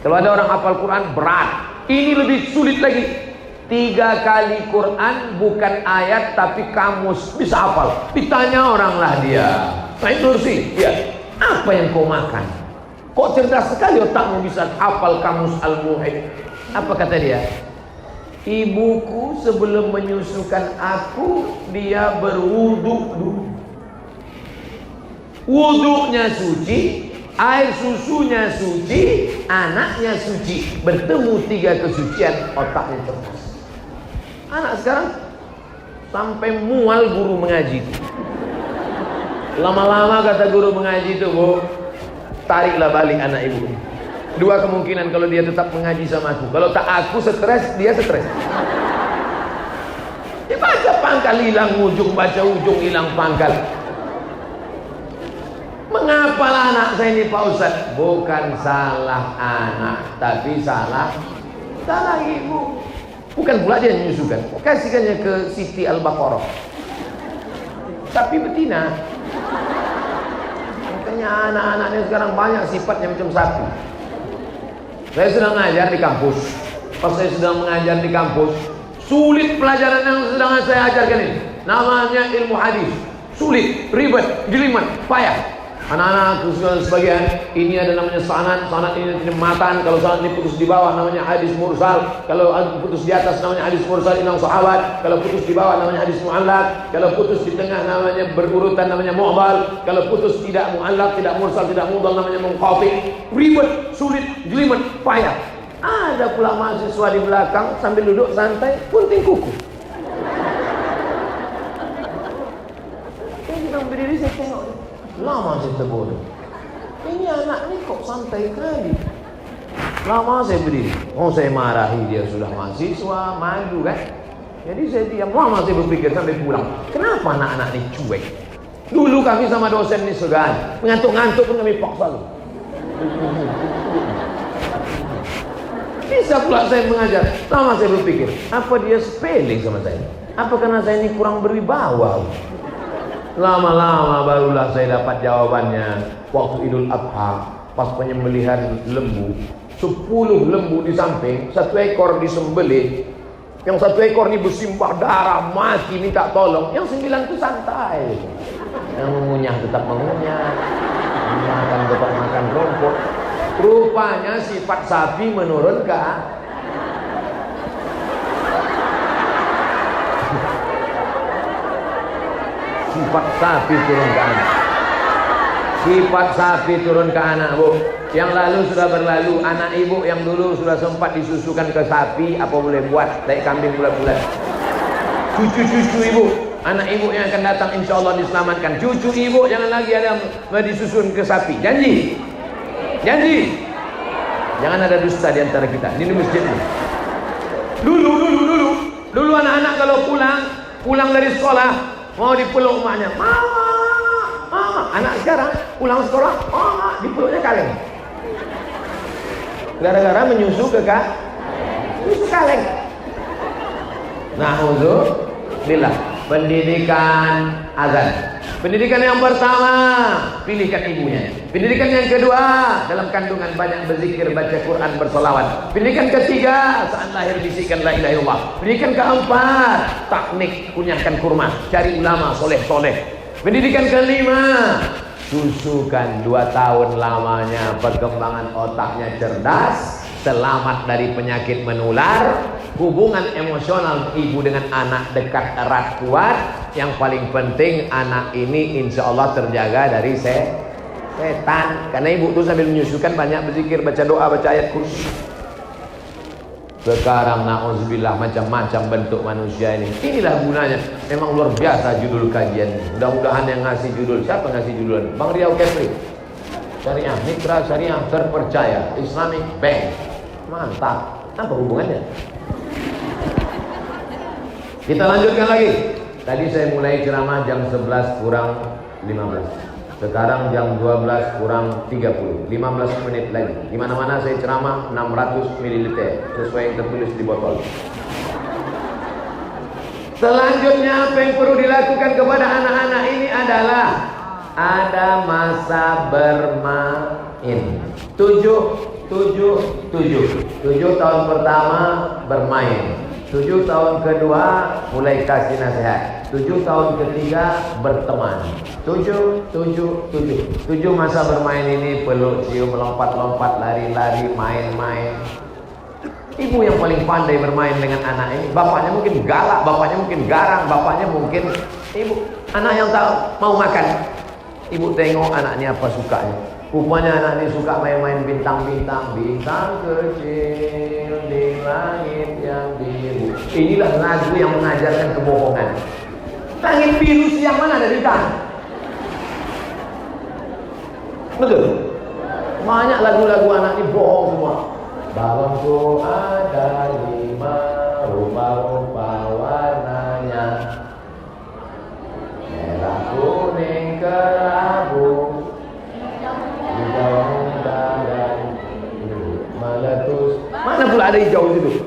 Kalau ada orang hafal Quran berat, ini lebih sulit lagi. 3 kali Quran bukan ayat tapi kamus, bisa hafal. Ditanya orang lah dia, Said Nursi, ya, apa yang kau makan? Kok cerdas sekali otakmu bisa hafal kamus Al-Muhit? Apa kata dia? Ibuku sebelum menyusukan aku, dia berwudu dulu. Wudunya suci, air susunya suci, anaknya suci. Bertemu 3 kesucian, otaknya cerdas. Anak sekarang sampai mual guru mengaji itu. Lama-lama kata guru mengaji itu, Bu, tariklah balik anak ibu. 2 kemungkinan kalau dia tetap mengaji sama aku. Kalau tak aku stres, dia stres. Dia baca pangkal hilang ujung, baca ujung hilang pangkal. Mengapa anak saya ini Pak Ustadz? Bukan salah anak, tapi salah ibu. Bukan pula dia menyusukan, kasihkannya ke Siti Al-Baqarah. Tapi betina. Makanya anak-anaknya sekarang banyak sifatnya macam sapi. Saya sedang mengajar di kampus. Pas saya sedang mengajar di kampus, sulit pelajaran yang sedang saya ajarkan ini. Namanya ilmu hadis. Sulit, ribet, jelimet, payah. Anak-anak sebagian, ini ada namanya sanad ini matan. Kalau sanad ini putus di bawah namanya hadis mursal. Kalau putus di atas namanya hadis mursal inang sahabat. Kalau putus di bawah namanya hadis mu'allaq. Kalau putus di tengah namanya berurutan namanya mu'dal. Kalau putus tidak mu'allaq, tidak mursal, tidak mu'dal namanya munqati. Ribet, sulit, jelimet, payah. Ada pula mahasiswa di belakang sambil duduk santai punting kuku. Saya sedang berdiri, saya tengok. Lama saya terbodoh. Ini anak ni kok santai kali. Lama saya berdiri. Oh, saya marahi dia, sudah mahasiswa, malu kan. Jadi saya diam. Lama saya berpikir sampai pulang. Kenapa anak-anak ni cuek? Dulu kami sama dosen ni segan. Ngantuk-ngantuk pun kami paksa lu. Bisa pula saya mengajar. Lama saya berpikir, apa dia sepele sama saya? Apa karena saya ini kurang berwibawa? Lama-lama barulah saya dapat jawabannya. Waktu Idul Adha, pas penyembelihan lembu, 10 lembu di samping, 1 ekor disembelih. Yang 1 ekor ini bersimbah darah, mati minta tolong. Yang 9 itu santai. Yang mengunyah tetap mengunyah, makan tetap makan rumput. Rupanya sifat sapi menurun ke sifat sapi turun ke anak. Sifat sapi turun ke anak, Bu. Yang lalu sudah berlalu. Anak ibu yang dulu sudah sempat disusukan ke sapi, apa boleh buat? Dari kambing bulat-bulat. Cucu-cucu ibu, anak ibu yang akan datang insya Allah diselamatkan. Cucu ibu jangan lagi ada disusun ke sapi. Janji? Janji? Jangan ada dusta di antara kita. Ini masjid ini. Dulu anak-anak kalau pulang dari sekolah, mau dipeluk emaknya, mama. Anak sekarang pulang sekolah, mama, dipeluknya kaleng. Gara-gara menyusu ke menyusu kaleng. Na'udzubillah. Pendidikan azan. Pendidikan yang pertama, pilihkan ibunya. Pendidikan yang kedua, dalam kandungan banyak berzikir, baca Quran, bersolawat. Pendidikan ketiga, saat lahir bisikkan la ilaha illallah. Pendidikan keempat, taknik, kunyahkan kurma, cari ulama soleh-soleh. Pendidikan kelima, susukan 2 tahun lamanya, perkembangan otaknya cerdas, selamat dari penyakit menular, hubungan emosional ibu dengan anak dekat, erat, kuat. Yang paling penting anak ini insya Allah terjaga dari setan. Karena ibu tuh sambil menyusukan banyak berzikir, baca doa, baca ayat kursi. Sekarang na'udzubillah macam-macam bentuk manusia ini. Inilah gunanya. Memang luar biasa judul kajian ini. Mudah-mudahan yang ngasih judul, siapa ngasih judul? Bang Riau Kepri. Syariah, Mitra Syariah terpercaya, Islamic Bank. Mantap. Apa hubungannya? Kita lanjutkan lagi. Tadi saya mulai ceramah jam 11 kurang 15. Sekarang jam 12 kurang 30. 15 menit lagi. Di mana-mana saya ceramah 600 ml sesuai yang tertulis di botol. Selanjutnya apa yang perlu dilakukan kepada anak-anak ini adalah ada masa bermain. 7 tahun pertama bermain. 7 tahun kedua mulai kasih nasihat. 7 tahun ketiga berteman. 7 masa bermain ini peluk, cium, lompat-lompat, lari-lari, main-main. Ibu yang paling pandai bermain dengan anak ini. Bapaknya mungkin galak, bapaknya mungkin garang, bapaknya mungkin ibu. Anak yang tahu mau makan. Ibu tengok anaknya apa sukanya. Rupanya anak ini suka main-main bintang-bintang. Bintang kecil di langit yang biru. Inilah lagu yang mengajarkan kebohongan. Langit biru siang mana ada bintang? Betul. Banyak lagu-lagu anak ini bohong semua. Balonku ada 5 rupa-rupa warnanya, merah, kuning, kelabu, hijau, muda, dan meletus. Mana pula ada hijau itu?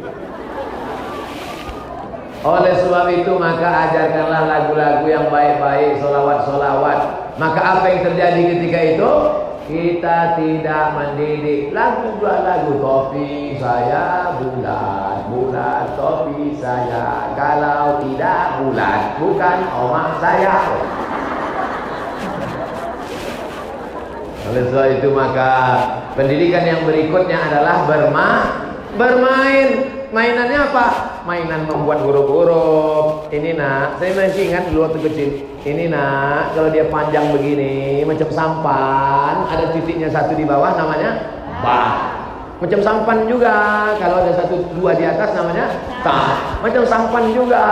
Oleh sebab itu maka ajarkanlah lagu-lagu yang baik-baik, solawat-solawat. Maka apa yang terjadi ketika itu? Kita tidak mendidik lagu topi saya bulat, bulat topi saya. Kalau tidak bulat bukan omak saya. Oleh sebab itu maka pendidikan yang berikutnya adalah bermain. Mainannya apa? Mainan membuat huruf-huruf. Ini nak, saya masih ingat dulu waktu kecil. Ini nak, kalau dia panjang begini macam sampan, ada titiknya 1 di bawah namanya ba. Macam sampan juga, kalau ada 1, 2 di atas namanya ta. Macam sampan juga,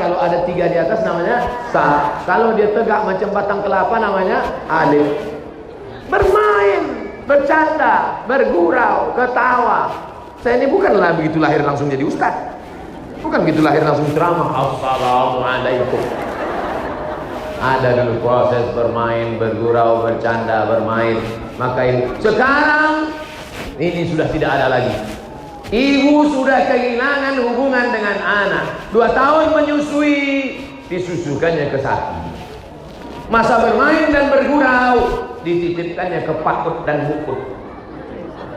kalau ada 3 di atas namanya sa. Kalau dia tegak macam batang kelapa namanya alif. Bermain, bercanda, bergurau, ketawa. Saya ini bukanlah begitu lahir langsung jadi ustaz. Bukan begitu lahir langsung ceramah. Assalamualaikum. Ada dulu proses bermain, bergurau, bercanda, bermain. Maka ibu sekarang ini sudah tidak ada lagi. Ibu sudah kehilangan hubungan dengan anak. 2 tahun menyusui, disusukannya ke sapi. Masa bermain dan bergurau dititipkannya ke pakut dan bukut.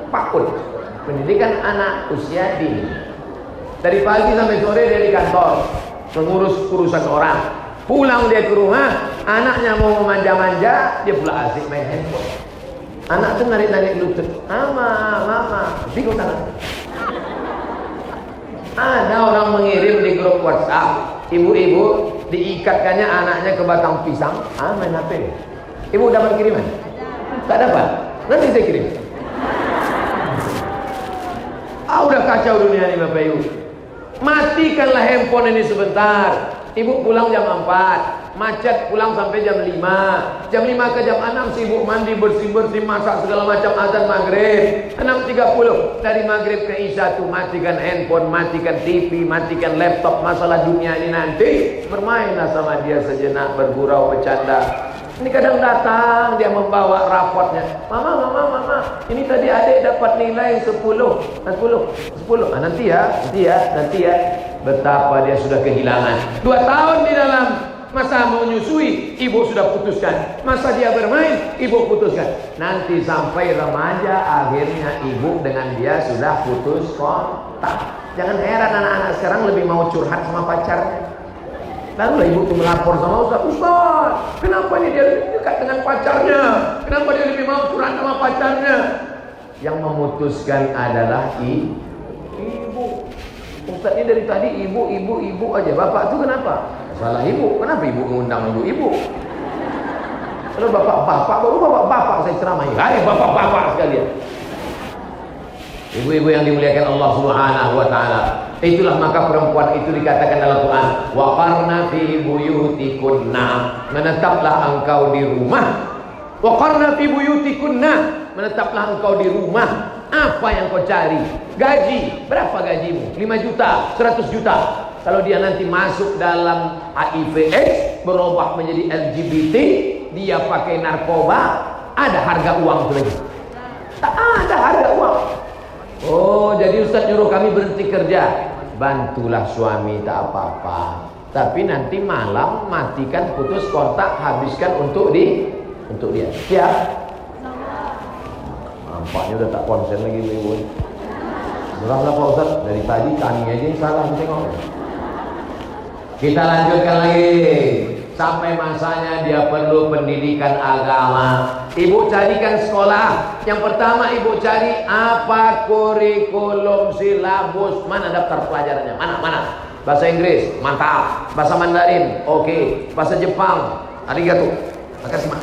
Pakut, pendidikan anak usia dini. Dari pagi sampai sore dia di kantor mengurus urusan orang. Pulang dia ke rumah, anaknya mau memanja-manja, dia pula asik main handphone. Anak tuh narik-narik lutut. Mama, bingung tangan. Ada orang mengirim di grup WhatsApp, ibu-ibu diikatkannya anaknya ke batang pisang. Main HP. Ibu dapat kiriman? Tak dapat. Nanti saya kirim. Udah kacau dunia ini Bapak Ibu. Matikanlah handphone ini sebentar. Ibu pulang jam 4, macet pulang sampai jam 5. Jam 5 ke jam 6 sibuk mandi, bersih-bersih, masak segala macam, azan maghrib. 6.30 dari maghrib ke isya tuh matikan handphone, matikan TV, matikan laptop. Masalah dunia ini nanti bermainlah sama dia sejenak, bergurau, bercanda. Ini kadang datang dia membawa raportnya. Mama, ini tadi adik dapat nilai 10. Nanti ya. Betapa dia sudah kehilangan. 2 tahun di dalam masa menyusui, ibu sudah putuskan. Masa dia bermain, ibu putuskan. Nanti sampai remaja, akhirnya ibu dengan dia sudah putus kontak. Jangan heran anak-anak sekarang lebih mau curhat sama pacarnya. Lalu ibu itu melapor sama Ustaz, kenapa ini dia dekat dengan pacarnya? Kenapa dia lebih mau curhat sama pacarnya? Yang memutuskan adalah ibu. Ustaz ini dari tadi ibu aja. Bapak itu kenapa? Salah ibu. Kenapa ibu mengundang ibu? Kalau bapak saya ceramahi. Hai bapak sekalian. Ibu-ibu yang dimuliakan Allah Subhanahu wa taala. Itulah maka perempuan itu dikatakan dalam Quran, wa qarna fi buyutikunna, menetaplah engkau di rumah. Wa qarna fi buyutikunna, menetaplah engkau di rumah. Apa yang kau cari? Gaji, berapa gajimu? 5 juta, 100 juta. Kalau dia nanti masuk dalam HIV/AIDS, berubah menjadi LGBT, dia pakai narkoba, ada harga uang itu lagi. Tak ada harga uang. Oh, jadi Ustaz nyuruh kami berhenti kerja. Bantulah suami tak apa-apa. Tapi nanti malam matikan, putus kontak, habiskan untuk dia. Siap? Nampaknya udah tak konsen lagi ibu. Surahlah Pak Ustaz, dari tadi kami aja yang salah tengok. Kita lanjutkan lagi. Sampai masanya dia perlu pendidikan agama. Ibu carikan sekolah. Yang pertama ibu cari apa kurikulum silabus. Mana daftar pelajarannya? Mana? Bahasa Inggris, mantap. Bahasa Mandarin, oke. Bahasa Jepang, arigato. Makasih, Mak.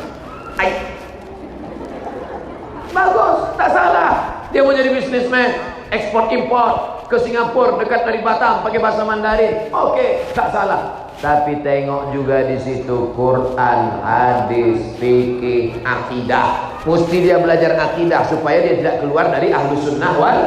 Bagus, tak salah. Dia mau jadi bisnismen, ekspor impor ke Singapura dekat dari Batam pakai bahasa Mandarin. Oke, tak salah. Tapi tengok juga di situ Quran, hadis, fikih, akidah. Mesti dia belajar akidah supaya dia tidak keluar dari ahlu sunnah wal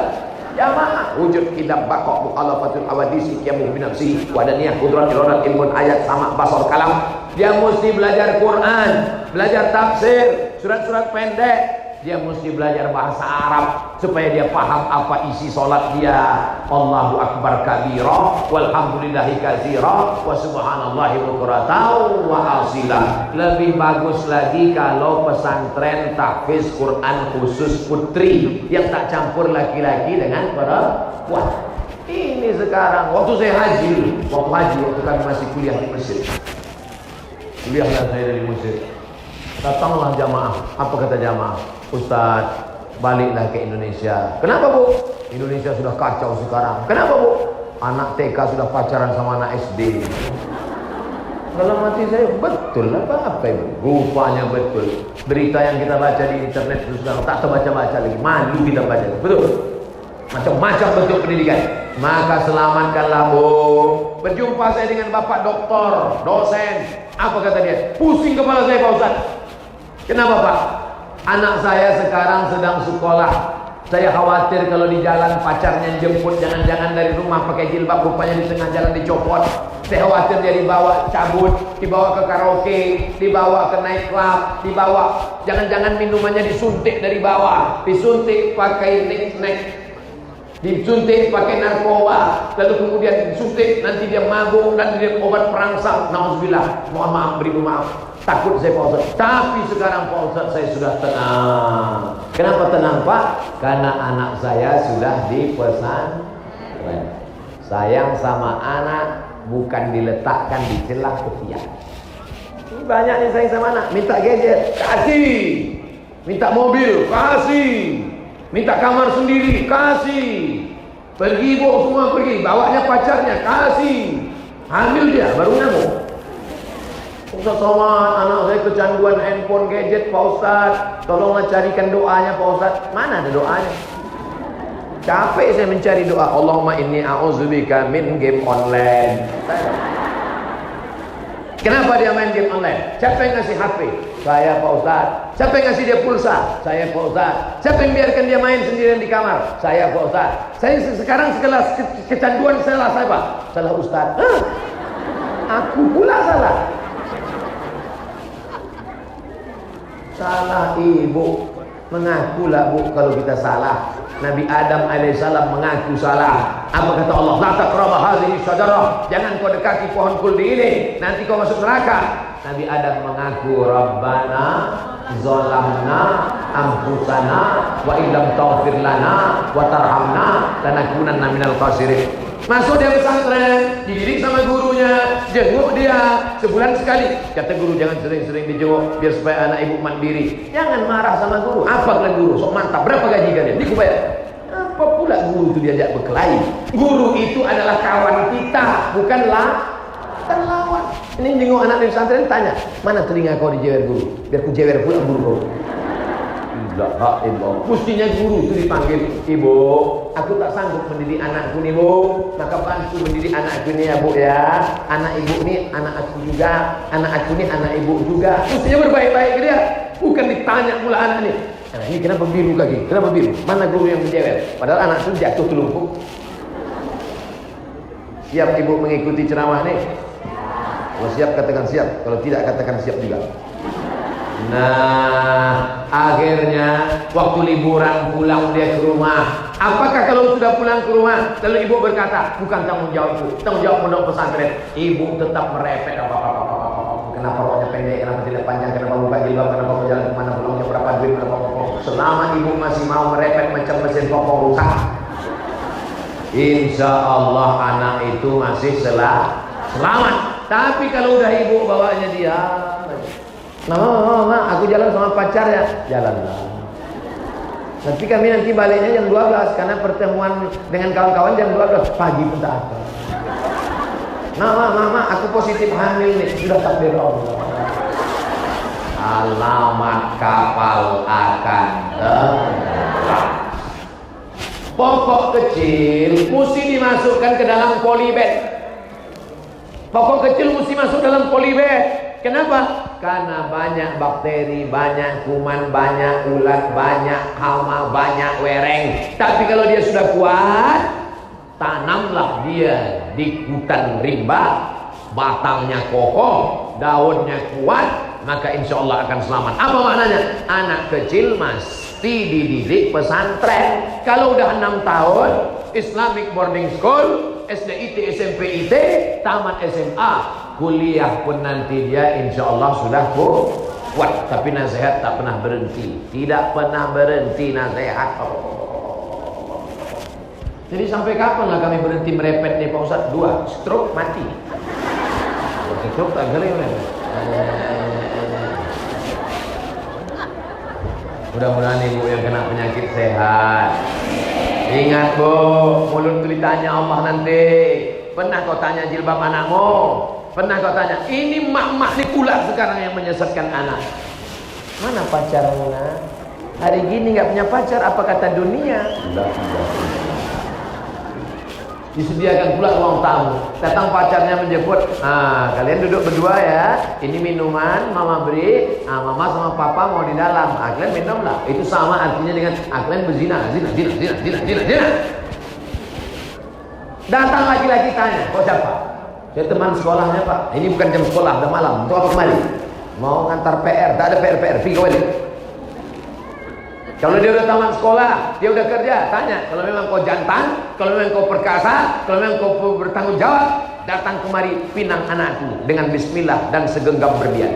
jamaah. Wujud kitab bakok mukhalafatul awadisi kiamuh binafsi wadaniyah kudrat irodat ilmun ayat sama basar kalam. Dia mesti belajar Quran, belajar tafsir, surat-surat pendek. Dia mesti belajar bahasa Arab supaya dia paham apa isi solat dia. Allahu akbar kabira walhamdulillahi katsira wa subhanallahi bukratan wa asila. Lebih bagus lagi kalau pesantren tahfiz Quran khusus putri yang tak campur laki-laki dengan perempuan. Ini sekarang waktu saya haji, waktu kami masih kuliah di Mesir. Kuliahlah saya dari Mesir. Datanglah jamaah. Apa kata jamaah? Ustaz, baliklah ke Indonesia. Kenapa Bu? Indonesia sudah kacau sekarang. Kenapa Bu? Anak TK sudah pacaran sama anak SD. Dalam hati saya, betul apa Ibu? Rupanya betul. Berita yang kita baca di internet sekarang tak terbaca-baca lagi. Malu kita baca. Betul? Macam-macam bentuk pendidikan. Maka selamatkanlah Bu. Berjumpa saya dengan Bapak Doktor, dosen. Apa kata dia? Pusing kepala saya Pak Ustaz. Kenapa Pak? Anak saya sekarang sedang sekolah. Saya khawatir kalau di jalan pacarnya jemput, jangan-jangan dari rumah pakai jilbab, rupanya di tengah jalan dicopot. Saya khawatir dia dibawa cabut, dibawa ke karaoke, dibawa ke night club, dibawa, jangan-jangan minumannya disuntik dari bawah, disuntik pakai nek-nek, disuntik pakai narkoba, lalu kemudian disuntik, nanti dia mabuk, nanti dia obat perangsang. Nauzubillah, mohon maaf, beribu maaf. Takut saya Pak Ustaz. Tapi sekarang Pak Ustaz saya sudah tenang. Kenapa tenang Pak? Karena anak saya sudah di pesantren. Sayang sama anak bukan diletakkan di celah ketiak. Banyak nih sayang sama anak. Minta gadget, kasih. Minta mobil, kasih. Minta kamar sendiri, kasih. Pergi Bu, semua pergi. Bawanya pacarnya, kasih. Hamil dia, baru ngamuk. Ustaz Somad, anak saya kecanduan handphone gadget Pak Ustaz. Tolonglah carikan doanya Pak Ustaz. Mana ada doanya? Capek saya mencari doa. Allahumma inni a'udzubika min game online. Kenapa dia main game online? Siapa yang ngasih HP? Saya Pak Ustaz. Siapa yang ngasih dia pulsa? Saya Pak Ustaz. Siapa yang biarkan dia main sendirian di kamar? Saya Pak Ustaz. Saya sekarang sekelas kecanduan salah saya Pak. Salah Ustaz. Aku pula salah. Salah ibu. Mengakulah Bu kalau kita salah. Nabi Adam alaihissalam mengaku salah. Apa kata Allah? La taqrabu hadhihi syajarah. Jangan kau dekati pohon kuldi ini, nanti kau masuk neraka. Nabi Adam mengaku, Rabbana zalamna anfusana wa illam taghfir lana wa tarhamna lanakunanna minal khasirin. Masuk dia pesantren, dididik sama gurunya, jenguk dia sebulan sekali. Kata guru, jangan sering-sering dijenguk biar supaya anak ibu mandiri. Jangan marah sama guru. Apa kalian guru? Sok mantap. Berapa gaji kalian? Ini kubayar. Apa pula guru itu diajak berkelahi? Guru itu adalah kawan kita, bukanlah lawan. Ini jenguk anak di pesantren, tanya, mana telinga kau dijewer guru? Biar ku jewer pula guru kau. La ilah. Mestinya guru itu dipanggil, Ibu, aku tak sanggup mendidik anakku nih Bu, maka bantu mendidik anakku nih ya Bu ya. Anak ibu nih anak aku juga, anak aku nih anak ibu juga. Mestinya berbaik-baik ke dia, bukan ditanya pula anak nih. Nah, ini kenapa biru kaki? Kenapa biru? Mana guru yang menjewer? Padahal anak itu jatuh terlumpuk. Siap ibu mengikuti ceramah nih? Kalau siap katakan siap, kalau tidak katakan siap juga. Nah, akhirnya waktu liburan pulang dia ke rumah. Apakah kalau sudah pulang ke rumah lalu ibu berkata, bukan tanggung jawabku, tanggung jawab pondok pesantren. Ibu tetap merepet kenapa roknya pendek, kenapa tidak panjang, kenapa buka jilbab, kenapa berjalan kemana, belumnya berapa duit, berapa. Selama ibu masih mau merepet macam mesin popok rusak, insya Allah anak itu masih selamat. Tapi kalau udah ibu bawanya dia, mama, aku jalan sama pacar ya, jalanlah. Tapi kami nanti baliknya jam 12 karena pertemuan dengan kawan-kawan jam 12 pagi pun tak apa. Mama, aku positif hamil nih. Sudah takdir Allah. Alamat kapal akan terbang. Pokok kecil mesti dimasukkan ke dalam polybag. Pokok kecil mesti masuk dalam polybag. Kenapa? Karena banyak bakteri, banyak kuman, banyak ulat, banyak hama, banyak wereng. Tapi kalau dia sudah kuat, tanamlah dia di hutan rimba, batangnya kokoh, daunnya kuat, maka insya Allah akan selamat. Apa maknanya? Anak kecil mesti dididik pesantren. Kalau udah 6 tahun, Islamic boarding school, SDIT, SMP, IT, tamat SMA, kuliah pun nanti dia insya Allah sudah kuat. Tapi nasihat tak pernah berhenti, tidak pernah berhenti nasihat. Jadi sampai kapan lah kami berhenti merepet nih Pak Ustadz? 2 stroke mati. Stroke tak geli kan? Mudah-mudahan ibu yang kena penyakit sehat. Ingat bu, mulut tulisannya Allah nanti. Pernah kau tanya jilbab anakmu? Pernah kau tanya? Ini mak-mak ni pula sekarang yang menyesatkan anak. Mana pacarmu nak? Hari gini nggak punya pacar, apa kata dunia? Sudah. Disediakan pula ruang tamu. Datang pacarnya menjemput. Kalian duduk berdua ya. Ini minuman mama beri. Mama sama papa mau di dalam. Kalian minumlah. Itu sama artinya dengan kalian berzina. Zina. Datang laki-laki tanya, kau siapa? Saya teman sekolahnya pak. Ini bukan jam sekolah, udah malam. Untuk apa kemari? Mau ngantar PR. Tak ada PR. Pergi kembali. Kalau dia udah tamat sekolah, dia udah kerja, tanya. Kalau memang kau jantan, kalau memang kau perkasa, kalau memang kau bertanggung jawab, datang kemari pinang anakku dengan bismillah dan segenggam berlian.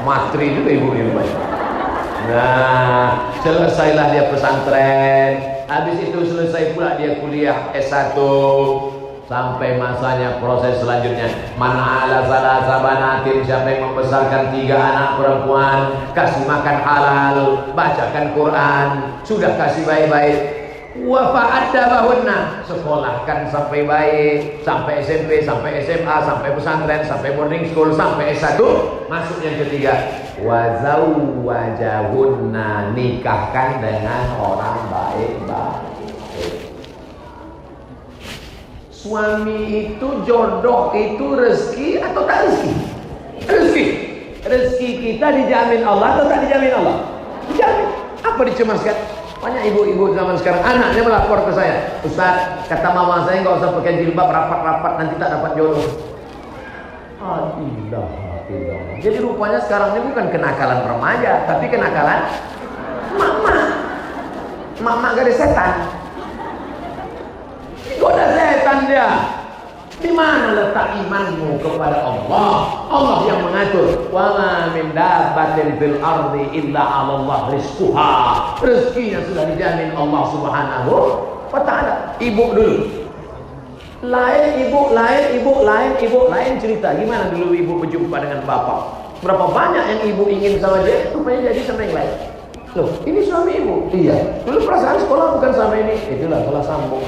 Matri juga ibu ini. Nah, selesailah dia pesantren. Habis itu selesai pula dia kuliah S1. Sampai masanya proses selanjutnya. Man ala salasa banatin, siapa yang membesarkan 3 anak perempuan, kasih makan halal, bacakan Quran, sudah kasih baik-baik, wa fa'addabahunna, sekolahkan sampai baik, sampai SMP, sampai SMA, sampai pesantren, sampai boarding school, sampai S1, masuk yang ketiga, wa zawwajahunna, nikahkan dengan orang baik-baik. Suami itu, jodoh itu rezeki atau tak rezeki? Rezeki. Rezeki kita dijamin Allah atau tak dijamin Allah? Dijamin. Apa dicemaskan? Banyak ibu-ibu zaman sekarang, anaknya melapor ke saya, Ustaz, kata mama saya nggak usah pakai jilbab rapat-rapat, nanti tak dapat jodoh. Tidak. Jadi rupanya sekarang ini bukan kenakalan remaja, tapi kenakalan mama gak ada setan. Goda setan dia. Di mana letak imanmu kepada Allah? Allah yang mengatur. Wa ma min dabbatin fil ardi illa 'ala Allah rizquha. Rezekinya sudah dijamin Allah Subhanahu wa taala. Ibu dulu. Lain cerita. Gimana dulu ibu berjumpa dengan bapak? Berapa banyak yang ibu ingin sama dia, rupanya jadi sama yang lain. Loh, ini suami ibu. Iya. Dulu perasaan sekolah bukan sama ini. Itulah salah sambung.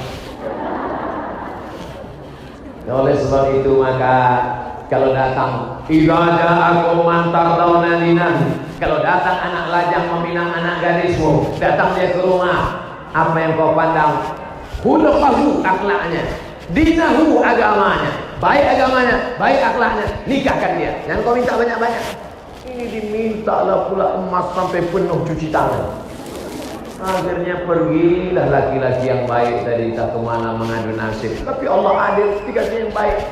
Oleh sebab itu maka kalau datang aku mantar daunaninan, kalau datang anak lajang meminang anak gadismu, datang dia ke rumah, apa yang kau pandang? Khuluquhu, akhlaknya, dinahu, agamanya, baik akhlaknya, nikahkan dia. Jangan kau minta banyak-banyak. Ini dimintalah pula emas sampai penuh cuci tangan. Akhirnya pergilah laki-laki yang baik tadi tak kemana mengadu nasib. Tapi Allah adil, dikasih yang baik.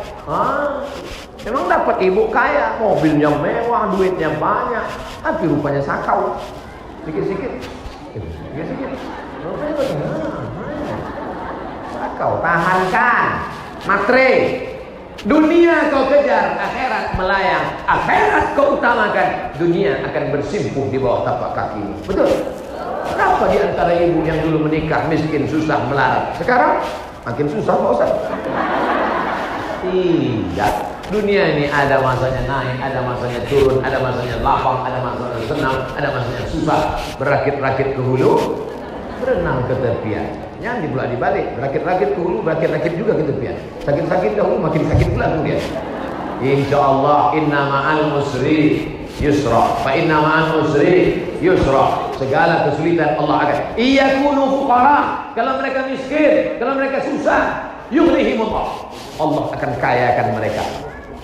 Memang dapat ibu kaya, mobilnya mewah, duitnya banyak, tapi rupanya sakau. Sikit-sikit. Sakau, tahankan. Matre. Dunia kau kejar, akhirat melayang. Akhirat kau utamakan, dunia akan bersimpuh di bawah tapak kakimu. Betul? Berapa di antara ibu yang dulu menikah miskin, susah, melarat? Sekarang makin susah Pak Ustaz. Tidak. Dunia ini ada masanya naik, ada masanya turun, ada masanya lapang, ada masanya senang, ada masanya susah. Berakit-rakit ke hulu, berenang ke tepian. Jangan dibulak dibalik. Berakit-rakit ke hulu, berakit-rakit juga ke tepian. Sakit-sakit dahulu, makin sakit pula kemudian. Insyaallah inna ma'al usri yusra. Fa inna ma'al usri yusra. Segala kesulitan Allah akan iyakunu fuqara. Kalau mereka miskin, kalau mereka susah, yughnihimullah. Allah akan kayakan mereka.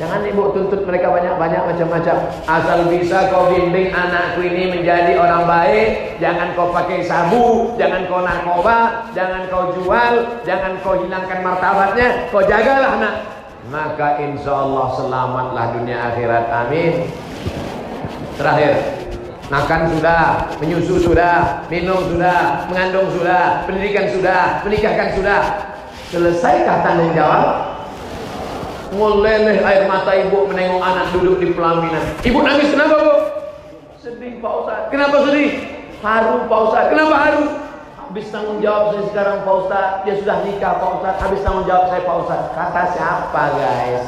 Jangan ibu tuntut mereka banyak-banyak macam-macam. Asal bisa kau bimbing anakku ini menjadi orang baik. Jangan kau pakai sabu, jangan kau narkoba, jangan kau jual, jangan kau hilangkan martabatnya. Kau jagalah anak. Maka insya Allah selamatlah dunia akhirat. Amin. Terakhir, makan sudah, menyusu sudah, minum sudah, mengandung sudah, pendidikan sudah, menikahkan sudah. Selesaikah tanggung jawab? Meleleh air mata ibu menengok anak duduk di pelaminan. Ibu nangis kenapa bu? Sedih Pak Ustaz. Kenapa sedih? Haru Pak Ustaz. Kenapa haru? Habis tanggung jawab saya sekarang Pak Ustaz. Dia sudah nikah Pak Ustaz. Habis tanggung jawab saya Pak Ustaz. Kata siapa guys?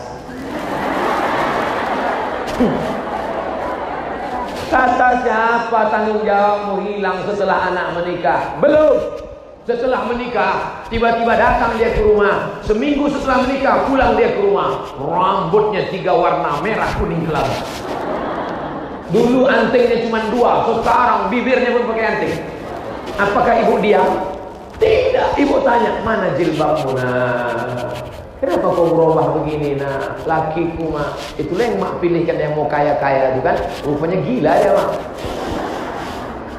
Kata siapa tanggung jawabmu hilang setelah anak menikah? Belum. Setelah menikah, tiba-tiba datang dia ke rumah. Seminggu setelah menikah, pulang dia ke rumah. Rambutnya 3 warna, merah, kuning, kelapa. Dulu antingnya cuma 2, sekarang bibirnya pun pakai anting. Apakah ibu diam? Tidak. Ibu tanya, mana jilbabmu nak? Kenapa kau berubah begini nak? Lakiku mak. Itulah yang mak pilihkan yang mau kaya-kaya itu kan. Rupanya gila dia mak.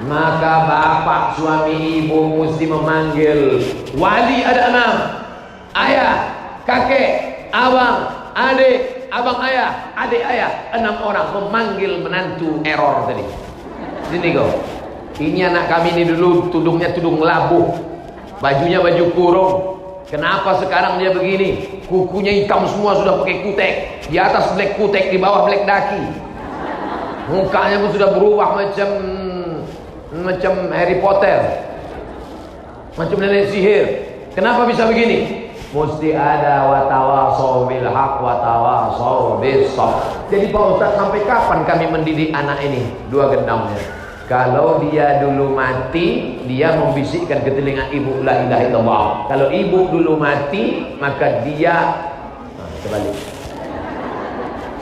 Maka bapak, suami, ibu mesti memanggil wali ada 6. Ayah, kakek, abang, adik, abang ayah, adik ayah. 6 orang memanggil menantu error tadi. Sini kau. Ini anak kami ini dulu tudungnya tudung labuh. Bajunya baju kurung. Kenapa sekarang dia begini? Kukunya hitam semua sudah pakai kutek. Di atas black kutek, di bawah black daki. Mukanya pun sudah berubah macam Harry Potter, macam nenek sihir. Kenapa bisa begini? Mesti ada watawasau bil haq watawasau bis sabr. Jadi Pak Ustaz, sampai kapan kami mendidik anak ini? 2 gendangnya. Kalau dia dulu mati, dia membisikkan ke telinga ibu la ilaha illallah. Kalau ibu dulu mati, maka dia kembali.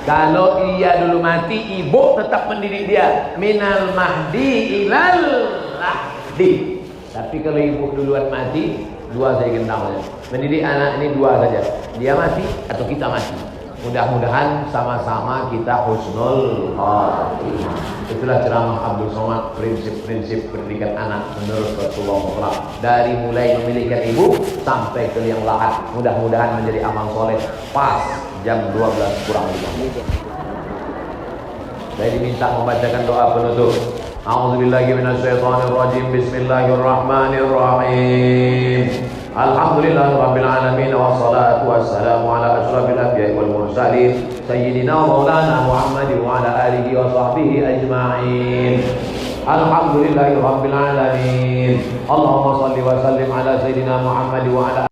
Kalau ia dulu mati, ibu tetap mendidik dia minal mahdi ilal lahdi. Tapi kalau ibu duluan mati, 2 saya gendang. Mendidik anak ini 2 saja. Dia mati atau kita mati. Mudah-mudahan sama-sama kita husnul khatimah. Itulah ceramah Abdul Somad, prinsip-prinsip pendidikan anak menurut Rasulullah SAW. Dari mulai memilihkan ibu sampai ke liang lahat. Mudah-mudahan menjadi amal soleh. Pas jam 12 kurang 5. Saya diminta membacakan doa penutup. A'udzubillahi minasyaitonirrajim. Bismillahirrahmanirrahim. Alhamdulillahirabbil alamin wassalatu wassalamu ala asyrafil anbiya'i wal mursalin sayyidina wa maulana Muhammadin wa ala alihi wa sahbihi ajma'in. Alhamdulillahirabbil alamin. Allahumma shalli wa sallim ala sayyidina Muhammad wa ala